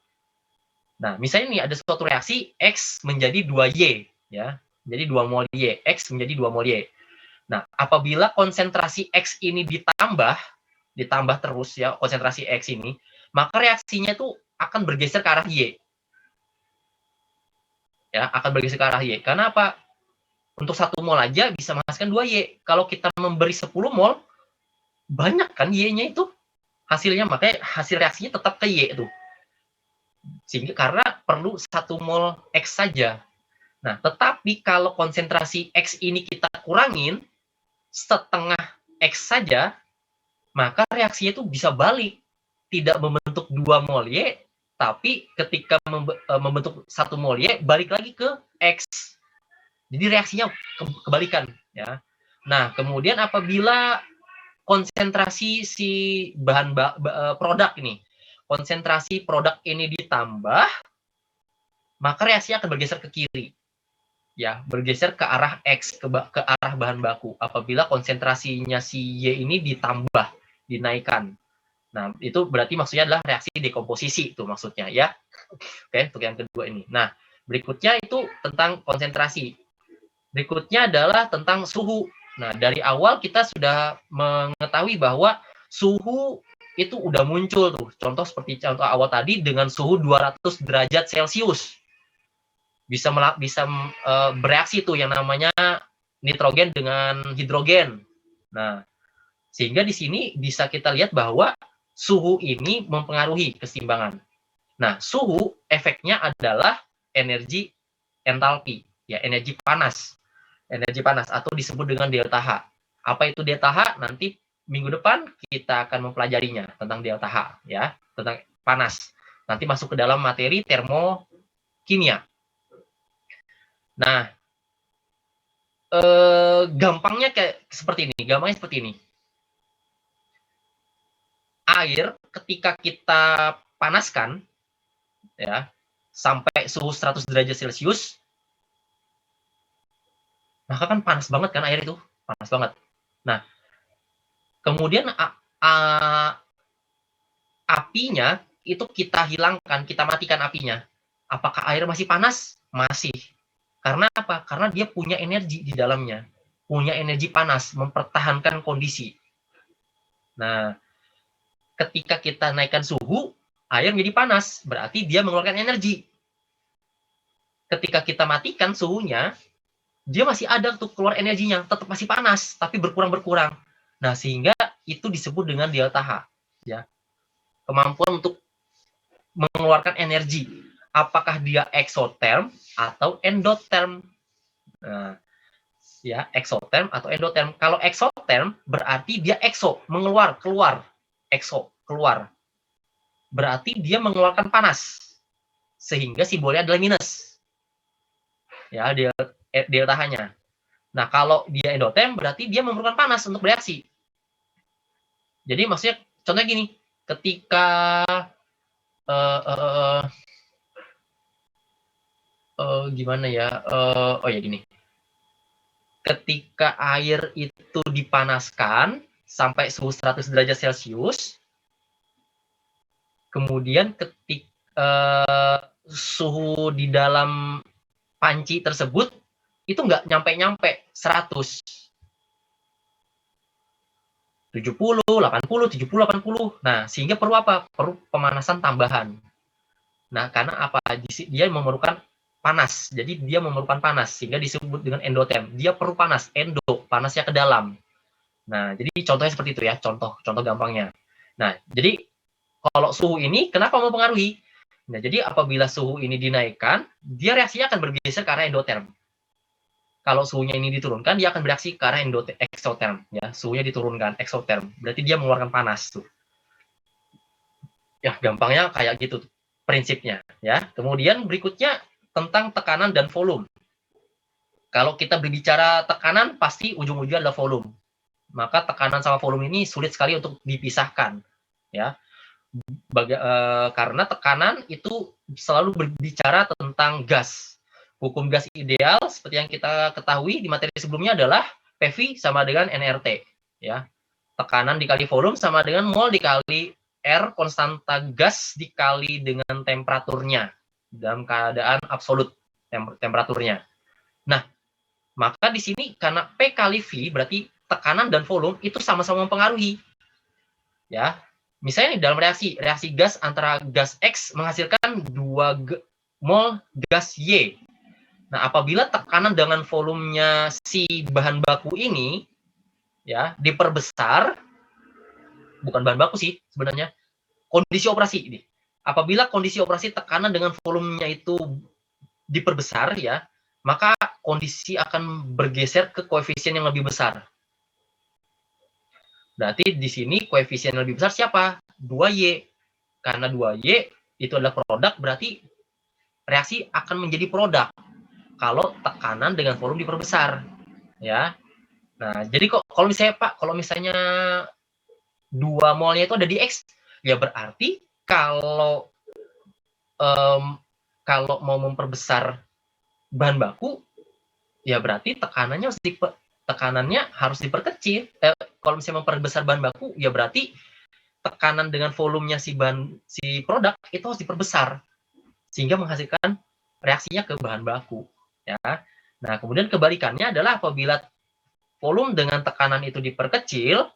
Nah, misalnya nih ada suatu reaksi X menjadi 2Y, ya. Jadi 2 mol Y, X menjadi 2 mol Y. Nah, apabila konsentrasi X ini ditambah terus ya, konsentrasi X ini, maka reaksinya itu akan bergeser ke arah Y. Ya, akan bergeser ke arah Y. Karena apa? Untuk 1 mol aja bisa menghasilkan 2Y. Kalau kita memberi 10 mol, banyak kan Y-nya itu hasilnya, makanya hasil reaksinya tetap ke Y itu. Sehingga karena perlu 1 mol X saja. Nah, tetapi kalau konsentrasi X ini kita kurangin setengah X saja, maka reaksinya itu bisa balik. Tidak membentuk 2 mol Y, tapi ketika membentuk 1 mol Y, balik lagi ke X. Jadi reaksinya kebalikan. Ya. Nah, kemudian apabila konsentrasi si bahan produk ini, konsentrasi produk ini ditambah, maka reaksinya akan bergeser ke kiri. Ya, bergeser ke arah X, ke arah bahan baku. Apabila konsentrasinya si Y ini ditambah, dinaikkan. Nah, itu berarti maksudnya adalah reaksi dekomposisi itu maksudnya ya. Oke, untuk yang kedua ini. Nah, berikutnya itu tentang konsentrasi. Berikutnya adalah tentang suhu. Nah, dari awal kita sudah mengetahui bahwa suhu itu udah muncul tuh. Contoh seperti contoh awal tadi dengan suhu 200 derajat Celcius. Bisa bereaksi tuh yang namanya nitrogen dengan hidrogen. Nah, sehingga di sini bisa kita lihat bahwa suhu ini mempengaruhi keseimbangan. Nah, suhu efeknya adalah energi entalpi, ya energi panas. Energi panas atau disebut dengan delta H. Apa itu delta H? Nanti minggu depan kita akan mempelajarinya tentang delta H, ya, tentang panas. Nanti masuk ke dalam materi termokimia. Nah, gampangnya seperti ini. Air ketika kita panaskan, ya, sampai suhu 100 derajat Celcius, maka kan panas banget kan air itu, panas banget. Nah, kemudian apinya itu kita hilangkan, kita matikan apinya. Apakah air masih panas? Masih. Karena apa? Karena dia punya energi di dalamnya. Punya energi panas, mempertahankan kondisi. Nah, ketika kita naikkan suhu, air menjadi panas. Berarti dia mengeluarkan energi. Ketika kita matikan suhunya, dia masih ada tuh keluar energinya. Tetap masih panas, tapi berkurang-berkurang. Nah, sehingga itu disebut dengan delta H. Ya. Kemampuan untuk mengeluarkan energi. Apakah dia exotherm atau endotherm? Nah, ya, exotherm atau endotherm. Kalau exotherm berarti dia keluar. Exo, keluar. Berarti dia mengeluarkan panas. Sehingga simbolnya adalah minus. Ya, delta H-nya. Nah, kalau dia endotherm berarti dia memerlukan panas untuk bereaksi. Jadi maksudnya contohnya gini, ketika gimana ya? Oh ya gini. Ketika air itu dipanaskan sampai suhu 100 derajat Celcius, kemudian ketika suhu di dalam panci tersebut itu nggak nyampe 100. 70, 80, 70, 80. Nah, sehingga perlu apa? Perlu pemanasan tambahan. Nah, karena apa? Dia memerlukan panas. Jadi dia memerlukan panas sehingga disebut dengan endotherm. Dia perlu panas, panasnya ke dalam. Nah, jadi contohnya seperti itu ya, contoh gampangnya. Nah, jadi kalau suhu ini kenapa mempengaruhi? Nah, jadi apabila suhu ini dinaikkan, dia reaksinya akan bergeser ke arah endotherm. Kalau suhunya ini diturunkan, dia akan bereaksi ke arah exotherm. Ya, suhunya diturunkan, exotherm. Berarti dia mengeluarkan panas tuh. Ya, gampangnya kayak gitu prinsipnya. Ya, kemudian berikutnya tentang tekanan dan volume. Kalau kita berbicara tekanan, pasti ujung-ujungnya adalah volume. Maka tekanan sama volume ini sulit sekali untuk dipisahkan. Ya, karena tekanan itu selalu berbicara tentang gas. Hukum gas ideal seperti yang kita ketahui di materi sebelumnya adalah PV sama dengan nRT. Ya, tekanan dikali volume sama dengan mol dikali R konstanta gas dikali dengan temperaturnya dalam keadaan absolut temperaturnya. Nah, maka di sini karena P kali V berarti tekanan dan volume itu sama-sama mempengaruhi. Ya, misalnya dalam reaksi gas antara gas X menghasilkan 2 mol gas Y. Nah, apabila tekanan dengan volumenya si bahan baku ini ya diperbesar, bukan bahan baku sih sebenarnya, kondisi operasi ini. Apabila kondisi operasi tekanan dengan volumenya itu diperbesar ya, maka kondisi akan bergeser ke koefisien yang lebih besar. Berarti di sini koefisien yang lebih besar siapa? 2Y. Karena 2Y itu adalah produk, berarti reaksi akan menjadi produk kalau tekanan dengan volume diperbesar. Ya. Nah, jadi kalau misalnya Pak, kalau misalnya 2 molnya itu ada di X, ya berarti kalau kalau mau memperbesar bahan baku, ya berarti tekanannya harus diperkecil. Kalau misalnya memperbesar bahan baku, ya berarti tekanan dengan volumenya si produk itu harus diperbesar sehingga menghasilkan reaksinya ke bahan baku. Ya. Nah, kemudian kebalikannya adalah apabila volume dengan tekanan itu diperkecil,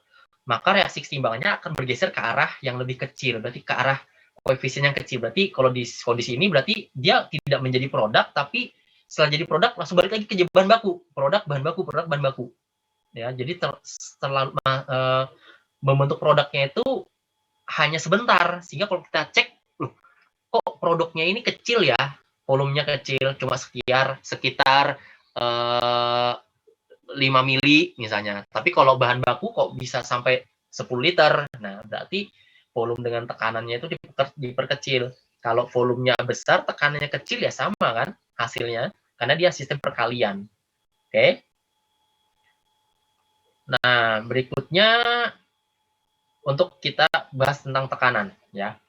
maka reaksi keseimbangannya akan bergeser ke arah yang lebih kecil, berarti ke arah koefisien yang kecil. Berarti kalau di kondisi ini berarti dia tidak menjadi produk, tapi setelah jadi produk langsung balik lagi ke bahan baku, produk bahan baku. Ya, jadi membentuk produknya itu hanya sebentar, sehingga kalau kita cek, loh, kok produknya ini kecil ya, volumenya kecil, cuma sekitar 5 mili misalnya. Tapi kalau bahan baku kok bisa sampai 10 liter. Nah, berarti volume dengan tekanannya itu diperkecil. Kalau volumenya besar, tekanannya kecil ya sama kan hasilnya. karena dia sistem perkalian. Oke. Nah, berikutnya untuk kita bahas tentang tekanan, ya.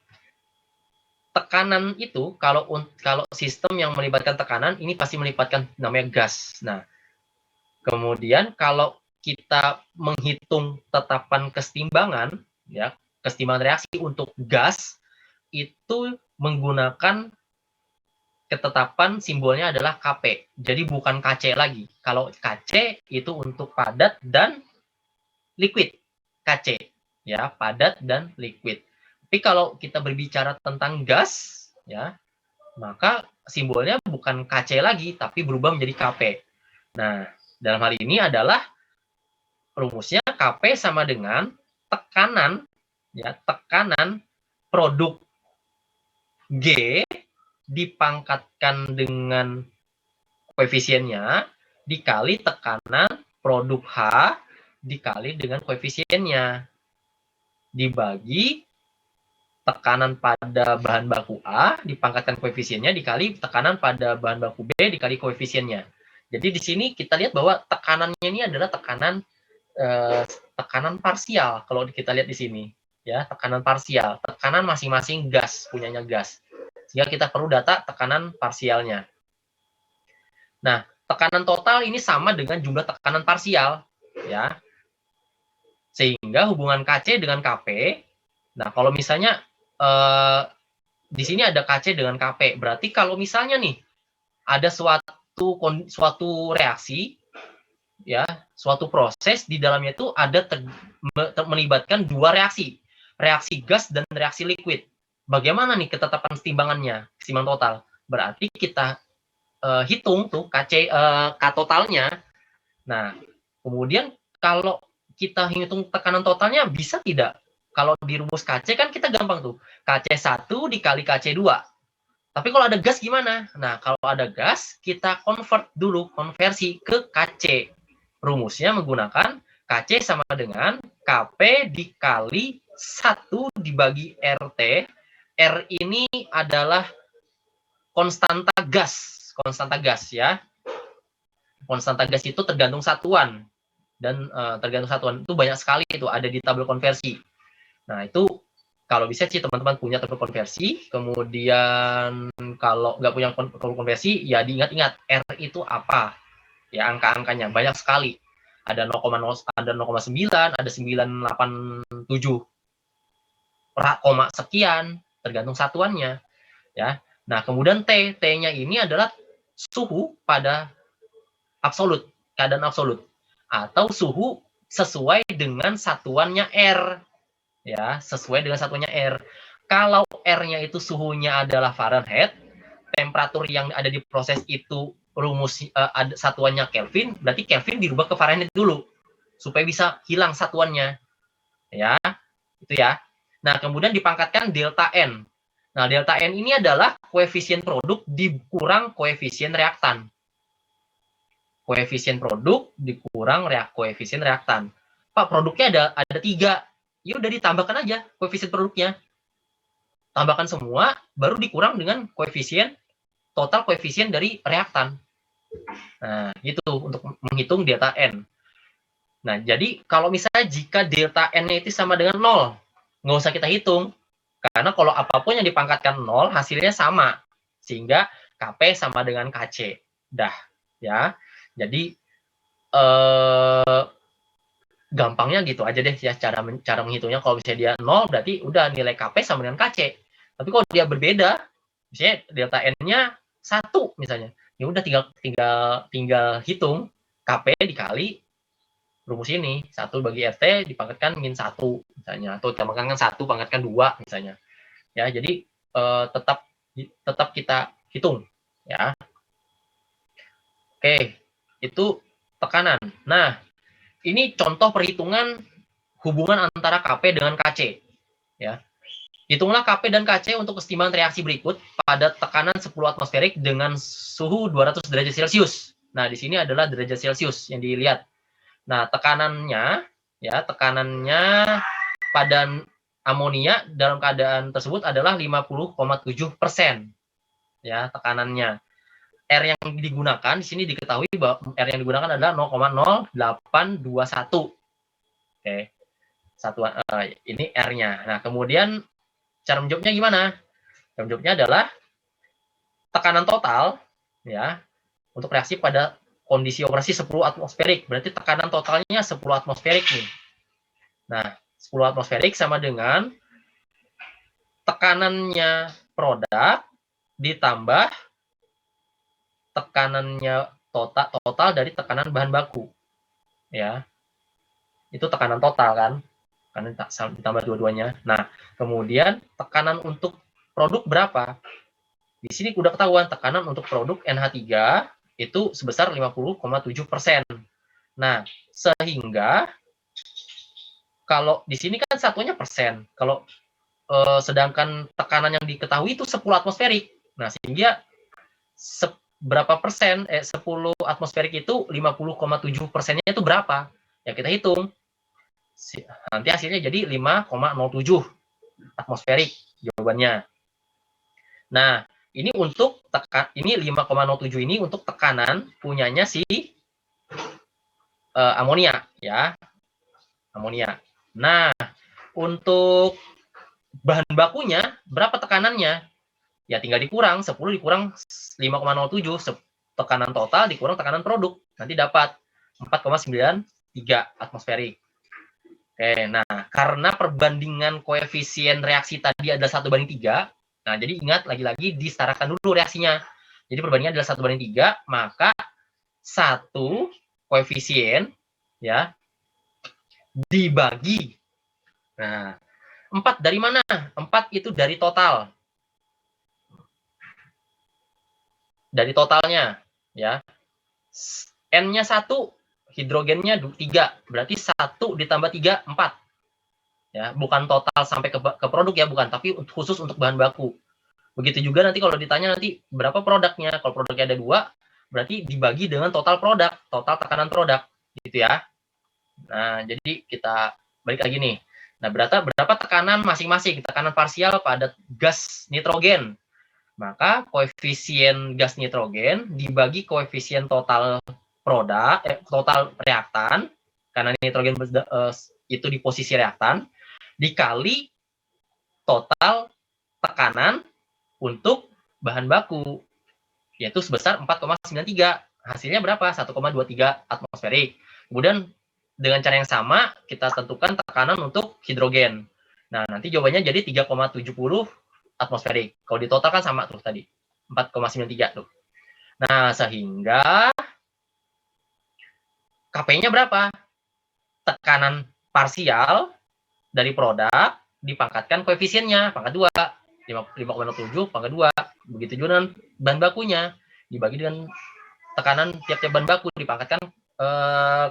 Tekanan itu kalau sistem yang melibatkan tekanan ini pasti melibatkan namanya gas. Nah, kemudian kalau kita menghitung tetapan kesetimbangan, ya, kesetimbangan reaksi untuk gas itu menggunakan ketetapan simbolnya adalah Kp. Jadi bukan Kc lagi. Kalau Kc itu untuk padat dan liquid. Kc, ya, padat dan liquid. Tapi kalau kita berbicara tentang gas, ya, maka simbolnya bukan Kc lagi, tapi berubah menjadi Kp. Nah, dalam hal ini adalah rumusnya Kp sama dengan tekanan, ya, tekanan produk G dipangkatkan dengan koefisiennya dikali tekanan produk H dikali dengan koefisiennya dibagi tekanan pada bahan baku A dipangkatkan koefisiennya dikali tekanan pada bahan baku B dikali koefisiennya. Jadi di sini kita lihat bahwa tekanannya ini adalah tekanan parsial kalau kita lihat di sini, ya, tekanan parsial, tekanan masing-masing gas punyanya gas. Sehingga kita perlu data tekanan parsialnya. Nah, tekanan total ini sama dengan jumlah tekanan parsial, ya. Sehingga hubungan Kc dengan Kp, nah kalau misalnya di sini ada Kc dengan Kp, berarti kalau misalnya nih ada suatu reaksi, ya, suatu proses di dalamnya itu ada melibatkan dua reaksi gas dan reaksi liquid. Bagaimana nih ketetapan kesetimbangannya, kesetimbangan total? Berarti kita hitung tuh K totalnya. Nah, kemudian kalau kita hitung tekanan totalnya bisa tidak? Kalau di rumus Kc kan kita gampang tuh. Kc1 dikali Kc2. Tapi kalau ada gas gimana? Nah, kalau ada gas, kita konversi ke Kc. Rumusnya menggunakan Kc sama dengan Kp dikali 1 dibagi RT. R ini adalah konstanta gas ya. Konstanta gas itu tergantung satuan dan tergantung satuan itu banyak sekali itu ada di tabel konversi. Nah, itu kalau bisa sih teman-teman punya tabel konversi, kemudian kalau nggak punya tabel konversi ya diingat-ingat R itu apa. Ya, angka-angkanya banyak sekali. Ada 0,0, ada 0,9, ada 987 koma sekian, tergantung satuannya, ya. Nah, kemudian T-nya ini adalah suhu pada absolut, keadaan absolut, atau suhu sesuai dengan satuannya R, ya, sesuai dengan satuannya R. Kalau R-nya itu suhunya adalah Fahrenheit, temperatur yang ada di proses itu satuannya Kelvin, berarti Kelvin dirubah ke Fahrenheit dulu supaya bisa hilang satuannya, ya, itu ya. Nah, kemudian dipangkatkan delta N. Nah, delta N ini adalah koefisien produk dikurang koefisien reaktan. Koefisien produk dikurang koefisien reaktan. Pak, produknya ada 3. Ya udah ditambahkan aja koefisien produknya. Tambahkan semua, baru dikurang dengan koefisien total koefisien dari reaktan. Nah, itu untuk menghitung delta N. Nah, jadi kalau misalnya jika delta N-nya itu sama dengan 0, nggak usah kita hitung. Karena kalau apapun yang dipangkatkan 0, hasilnya sama. Sehingga Kp sama dengan Kc. Dah, ya. Jadi, gampangnya gitu aja deh ya cara menghitungnya. Kalau misalnya dia 0, berarti udah nilai Kp sama dengan Kc. Tapi kalau dia berbeda, misalnya delta N-nya 1 misalnya, ya udah tinggal hitung Kp dikali rumus ini, 1 bagi RT dipangkatkan min 1 misalnya, atau ditambahkan 1 pangkatkan 2 misalnya. Ya, jadi tetap kita hitung ya. Oke, itu tekanan. Nah, ini contoh perhitungan hubungan antara Kp dengan Kc ya. Hitunglah Kp dan Kc untuk kesetimbangan reaksi berikut pada tekanan 10 atmosferik dengan suhu 200 derajat Celcius. Nah, di sini adalah derajat Celcius yang dilihat. Nah, tekanannya pada amonia dalam keadaan tersebut adalah 50,7%. Ya, tekanannya. R yang digunakan di sini diketahui bahwa R yang digunakan adalah 0,0821. Oke. Satuan ini R-nya. Nah, kemudian cara menjawabnya gimana? Cara menjawabnya adalah tekanan total ya untuk reaksi pada kondisi operasi 10 atmosferik. Berarti tekanan totalnya 10 atmosferik nih. Nah, 10 atmosferik sama dengan tekanannya produk ditambah tekanannya total dari tekanan bahan baku. Ya. Itu tekanan total kan? Karena ditambah dua-duanya. Nah, kemudian tekanan untuk produk berapa? Di sini udah ketahuan tekanan untuk produk NH3 itu sebesar 50,7%. Nah, sehingga kalau di sini kan satunya persen. Kalau sedangkan tekanan yang diketahui itu 10 atmosferik. Nah, sehingga berapa persen 10 atmosferik itu 50,7%-nya itu berapa? Ya kita hitung. Nanti hasilnya jadi 5,07 atmosferik jawabannya. Nah, ini untuk ini 5,07 ini untuk tekanan punyanya si amonia ya. Amonia. Nah, untuk bahan bakunya berapa tekanannya? Ya tinggal dikurang 10 dikurang 5,07 tekanan total dikurang tekanan produk. Nanti dapat 4,93 atmosferik. Oke, nah karena perbandingan koefisien reaksi tadi adalah 1:3, nah jadi ingat lagi-lagi disetarakan dulu reaksinya. Jadi perbandingannya adalah 1:3, maka satu koefisien ya dibagi. Nah, 4 dari mana? 4 itu dari total. Dari totalnya ya. N-nya 1, hidrogennya 3. Berarti 1 ditambah 3, 4. Ya, bukan total sampai ke produk ya, bukan, tapi khusus untuk bahan baku. Begitu juga nanti kalau ditanya nanti berapa produknya. Kalau produknya ada 2, berarti dibagi dengan total produk, total tekanan produk gitu ya. Nah, jadi kita balik lagi nih. Nah, berapa tekanan masing-masing? Tekanan parsial pada gas nitrogen. Maka koefisien gas nitrogen dibagi koefisien total produk, total reaktan, karena nitrogen itu di posisi reaktan, dikali total tekanan untuk bahan baku, yaitu sebesar 4,93. Hasilnya berapa? 1,23 atmosferik. Kemudian dengan cara yang sama, kita tentukan tekanan untuk hidrogen. Nah, nanti jawabannya jadi 3,70 atmosferik. Kalau di total kan sama tuh tadi, 4,93 tuh. Nah, sehingga KP-nya berapa? Tekanan parsial dari produk dipangkatkan koefisiennya, pangkat 2. 5,07 pangkat 2. Begitu juga dengan bahan bakunya. Dibagi dengan tekanan tiap-tiap bahan baku, dipangkatkan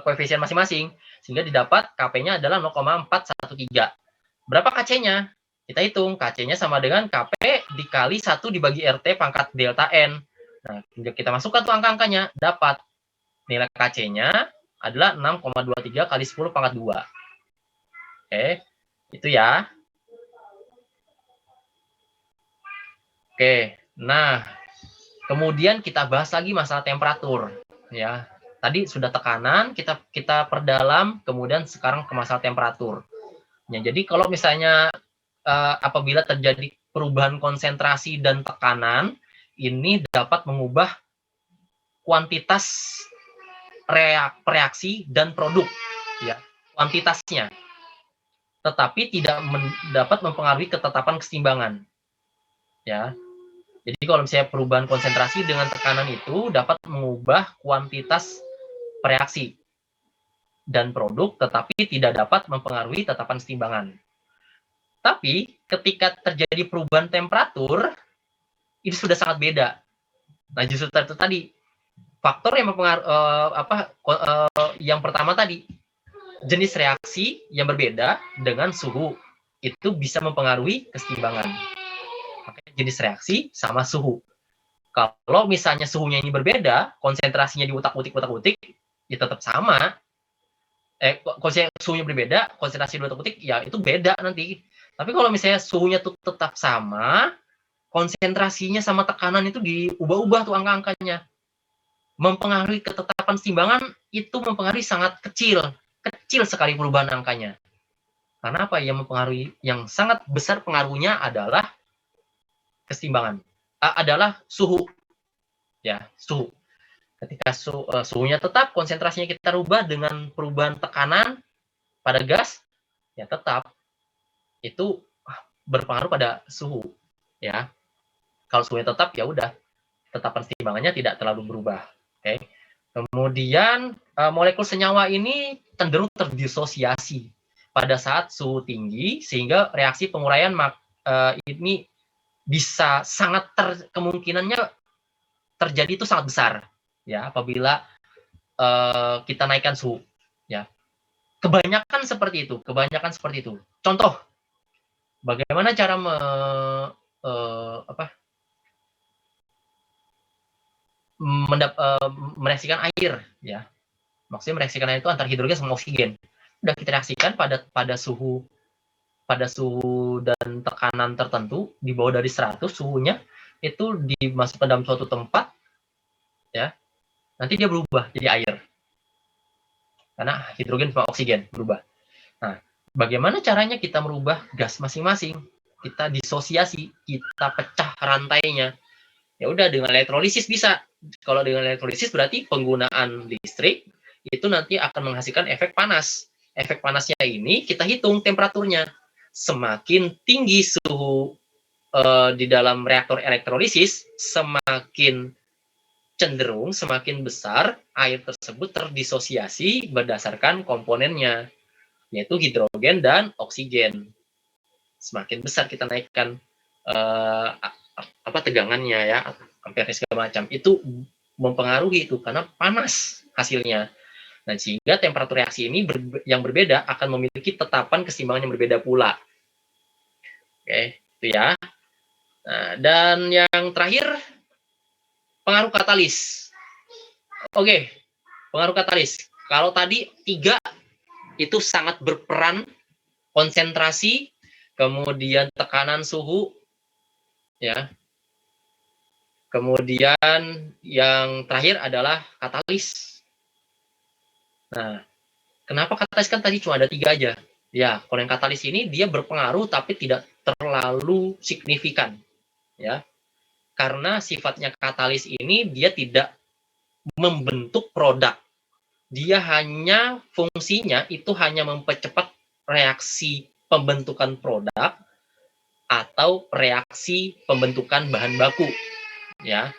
koefisien masing-masing. Sehingga didapat KP-nya adalah 0,413. Berapa KC-nya? Kita hitung. KC-nya sama dengan KP dikali 1 dibagi RT pangkat delta N. Nah, kita masukkan tuh angka-angkanya. Dapat nilai KC-nya adalah 6,23 kali 10 pangkat 2. Oke, itu ya. Oke, nah kemudian kita bahas lagi masalah temperatur. Ya, tadi sudah tekanan, kita perdalam, kemudian sekarang ke masalah temperatur. Ya, jadi kalau misalnya apabila terjadi perubahan konsentrasi dan tekanan, ini dapat mengubah kuantitas reaksi dan produk, ya, kuantitasnya. Tetapi tidak dapat mempengaruhi ketetapan keseimbangan. Ya. Jadi kalau misalnya perubahan konsentrasi dengan tekanan itu dapat mengubah kuantitas reaksi dan produk, tetapi tidak dapat mempengaruhi tetapan keseimbangan. Tapi ketika terjadi perubahan temperatur, ini sudah sangat beda. Nah, justru itu tadi faktor yang mempengaruhi yang pertama tadi, jenis reaksi yang berbeda dengan suhu itu bisa mempengaruhi keseimbangan. Makanya jenis reaksi sama suhu. Kalau misalnya suhunya ini berbeda, konsentrasinya di utak-utik, ya tetap sama. Kalau suhunya berbeda, konsentrasi di utak-utik, ya itu beda nanti. Tapi kalau misalnya suhunya tetap sama, konsentrasinya sama tekanan itu diubah-ubah tuh angka-angkanya. mempengaruhi ketetapan keseimbangan itu mempengaruhi sangat kecil sekali perubahan angkanya. Karena apa? Yang mempengaruhi, yang sangat besar pengaruhnya adalah keseimbangan, adalah suhu, ya, suhu. Ketika suhunya tetap, konsentrasinya kita rubah dengan perubahan tekanan pada gas, ya tetap itu berpengaruh pada suhu, ya. Kalau suhunya tetap, ya udah, tetapan keseimbangannya tidak terlalu berubah. Oke. Kemudian molekul senyawa ini cenderung terdisosiasi pada saat suhu tinggi, sehingga reaksi penguraian ini bisa sangat kemungkinannya terjadi itu sangat besar, ya, apabila kita naikkan suhu, ya. Kebanyakan seperti itu, Contoh, bagaimana cara mereaksikan air, ya. Maksudnya mereaksikan air itu antar hidrogen sama oksigen. Udah kita reaksikan pada suhu dan tekanan tertentu di bawah dari 100 suhunya, itu dimasukkan dalam suatu tempat, ya. Nanti dia berubah jadi air. Karena hidrogen sama oksigen berubah. Nah, bagaimana caranya kita merubah gas masing-masing? Kita disosiasi, kita pecah rantainya. Ya udah, dengan elektrolisis bisa. Kalau dengan elektrolisis berarti penggunaan listrik itu nanti akan menghasilkan efek panas. Efek panasnya ini kita hitung temperaturnya. Semakin tinggi suhu di dalam reaktor elektrolisis, semakin cenderung, semakin besar air tersebut terdisosiasi berdasarkan komponennya, yaitu hidrogen dan oksigen. Semakin besar kita naikkan tegangannya, ya, ampere segala macam, itu mempengaruhi itu karena panas hasilnya. Nah, sehingga temperatur reaksi ini yang berbeda akan memiliki tetapan keseimbangan yang berbeda pula. Oke, itu ya. Nah, dan yang terakhir, pengaruh katalis. Oke, pengaruh katalis. Kalau tadi 3 itu sangat berperan, konsentrasi, kemudian tekanan suhu, ya. Kemudian yang terakhir adalah katalis. Nah, kenapa katalis kan tadi cuma ada 3 aja? Ya, kalau yang katalis ini dia berpengaruh tapi tidak terlalu signifikan, ya. Karena sifatnya katalis ini dia tidak membentuk produk. Dia hanya fungsinya itu hanya mempercepat reaksi pembentukan produk atau reaksi pembentukan bahan baku, ya.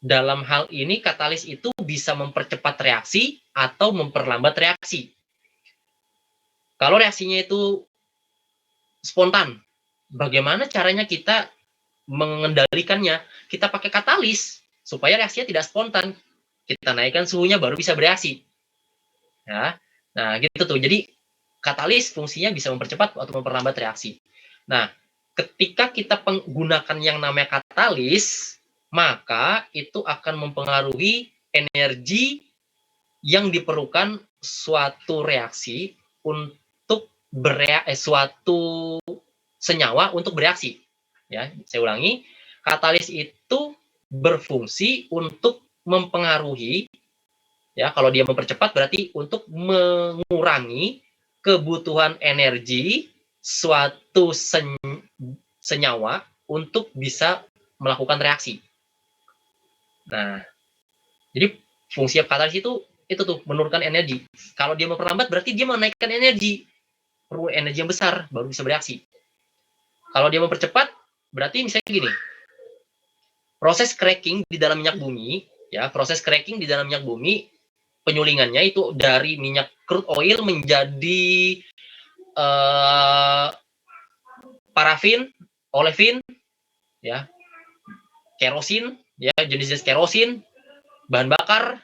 Dalam hal ini katalis itu bisa mempercepat reaksi atau memperlambat reaksi. Kalau reaksinya itu spontan, bagaimana caranya kita mengendalikannya? Kita pakai katalis supaya reaksinya tidak spontan. Kita naikkan suhunya baru bisa bereaksi. Ya. Nah, gitu tuh. Jadi katalis fungsinya bisa mempercepat atau memperlambat reaksi. Nah, ketika kita menggunakan yang namanya katalis, maka itu akan mempengaruhi energi yang diperlukan suatu reaksi untuk suatu senyawa untuk bereaksi. Ya, saya ulangi, katalis itu berfungsi untuk mempengaruhi, ya, kalau dia mempercepat berarti untuk mengurangi kebutuhan energi suatu senyawa untuk bisa melakukan reaksi. Nah, jadi fungsi katalis itu tuh menurunkan energi. Kalau dia memperlambat berarti dia menaikkan energi, perlu energi yang besar baru bisa bereaksi. Kalau dia mempercepat berarti misalnya gini, proses cracking di dalam minyak bumi, ya, proses cracking di dalam minyak bumi, penyulingannya itu dari minyak crude oil menjadi parafin, olefin, ya, kerosin, ya, jenis-jenis kerosin, bahan bakar,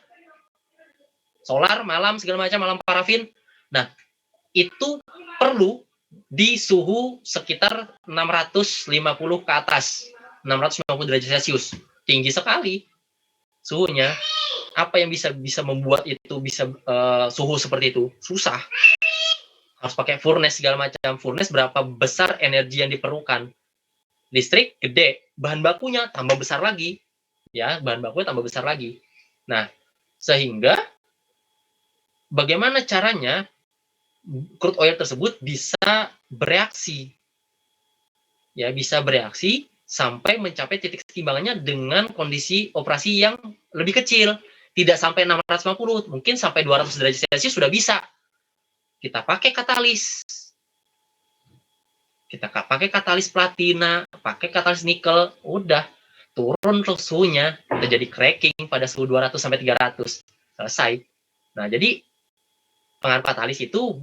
solar, malam, segala macam, malam parafin. Nah, itu perlu di suhu sekitar 650 ke atas, 650 derajat Celcius. Tinggi sekali suhunya. Apa yang bisa membuat itu bisa suhu seperti itu? Susah. Harus pakai furnace segala macam. Furnace berapa besar energi yang diperlukan? Listrik gede, bahan bakunya tambah besar lagi. Ya, bahan bakunya tambah besar lagi. Nah, sehingga bagaimana caranya crude oil tersebut bisa bereaksi, ya, bisa bereaksi sampai mencapai titik keseimbangannya dengan kondisi operasi yang lebih kecil, tidak sampai 650, mungkin sampai 200 derajat Celcius sudah bisa. Kita pakai katalis, platina, pakai katalis nikel, udah turun suhunya, terjadi cracking pada suhu 200 sampai 300, selesai. Nah, jadi pengaruh katalis itu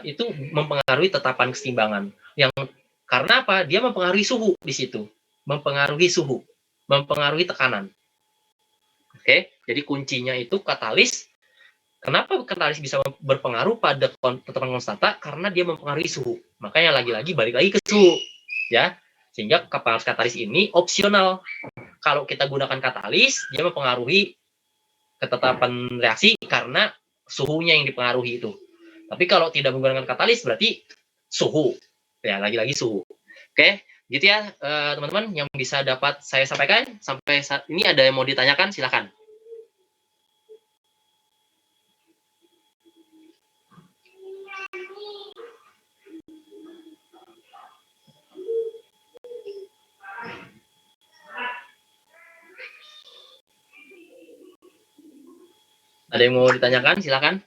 itu mempengaruhi tetapan keseimbangan. Yang karena apa? Dia mempengaruhi suhu di situ, mempengaruhi tekanan. Oke, jadi kuncinya itu katalis. Kenapa katalis bisa berpengaruh pada tetapan konstanta? Karena dia mempengaruhi suhu. Makanya lagi-lagi balik lagi ke suhu, ya. Sehingga katalis ini opsional. Kalau kita gunakan katalis, dia mempengaruhi ketetapan reaksi karena suhunya yang dipengaruhi itu. Tapi kalau tidak menggunakan katalis berarti suhu. Ya, lagi-lagi suhu. Oke, gitu ya teman-teman yang bisa dapat saya sampaikan. Sampai saat ini ada yang mau ditanyakan, silakan. Ada yang mau ditanyakan, silakan.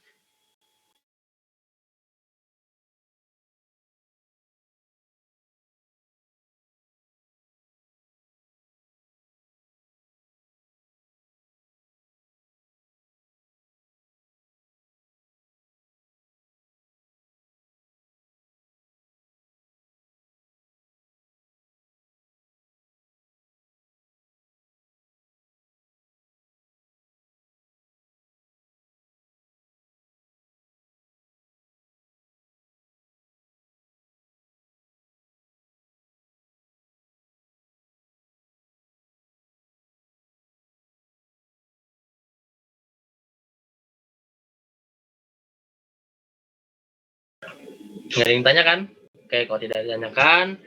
Nggak ada yang ditanyakan? Oke, kalau tidak ditanyakan,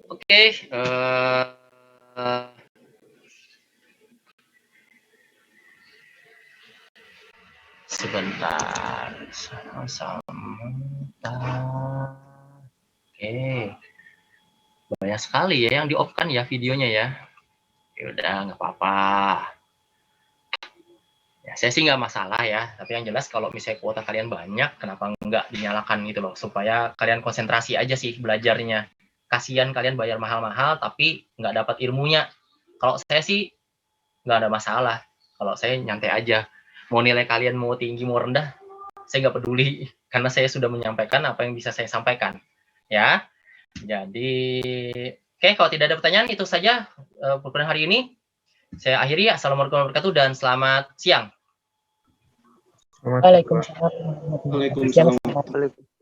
oke. Sebentar. Oke. Banyak sekali ya yang di-off-kan ya videonya ya. Ya udah, nggak apa-apa. Ya, saya sih nggak masalah ya. Tapi yang jelas kalau misalnya kuota kalian banyak, kenapa nggak dinyalakan gitu loh. Supaya kalian konsentrasi aja sih belajarnya. Kasihan kalian bayar mahal-mahal tapi nggak dapat ilmunya. Kalau saya sih nggak ada masalah. Kalau saya nyantai aja. Mau nilai kalian mau tinggi mau rendah, saya nggak peduli. Karena saya sudah menyampaikan apa yang bisa saya sampaikan. Ya, jadi oke, kalau tidak ada pertanyaan itu saja pertemuan hari ini. Saya akhiri. Assalamualaikum warahmatullahi wabarakatuh dan selamat siang. Waalaikumsalam. Waalaikumsalam.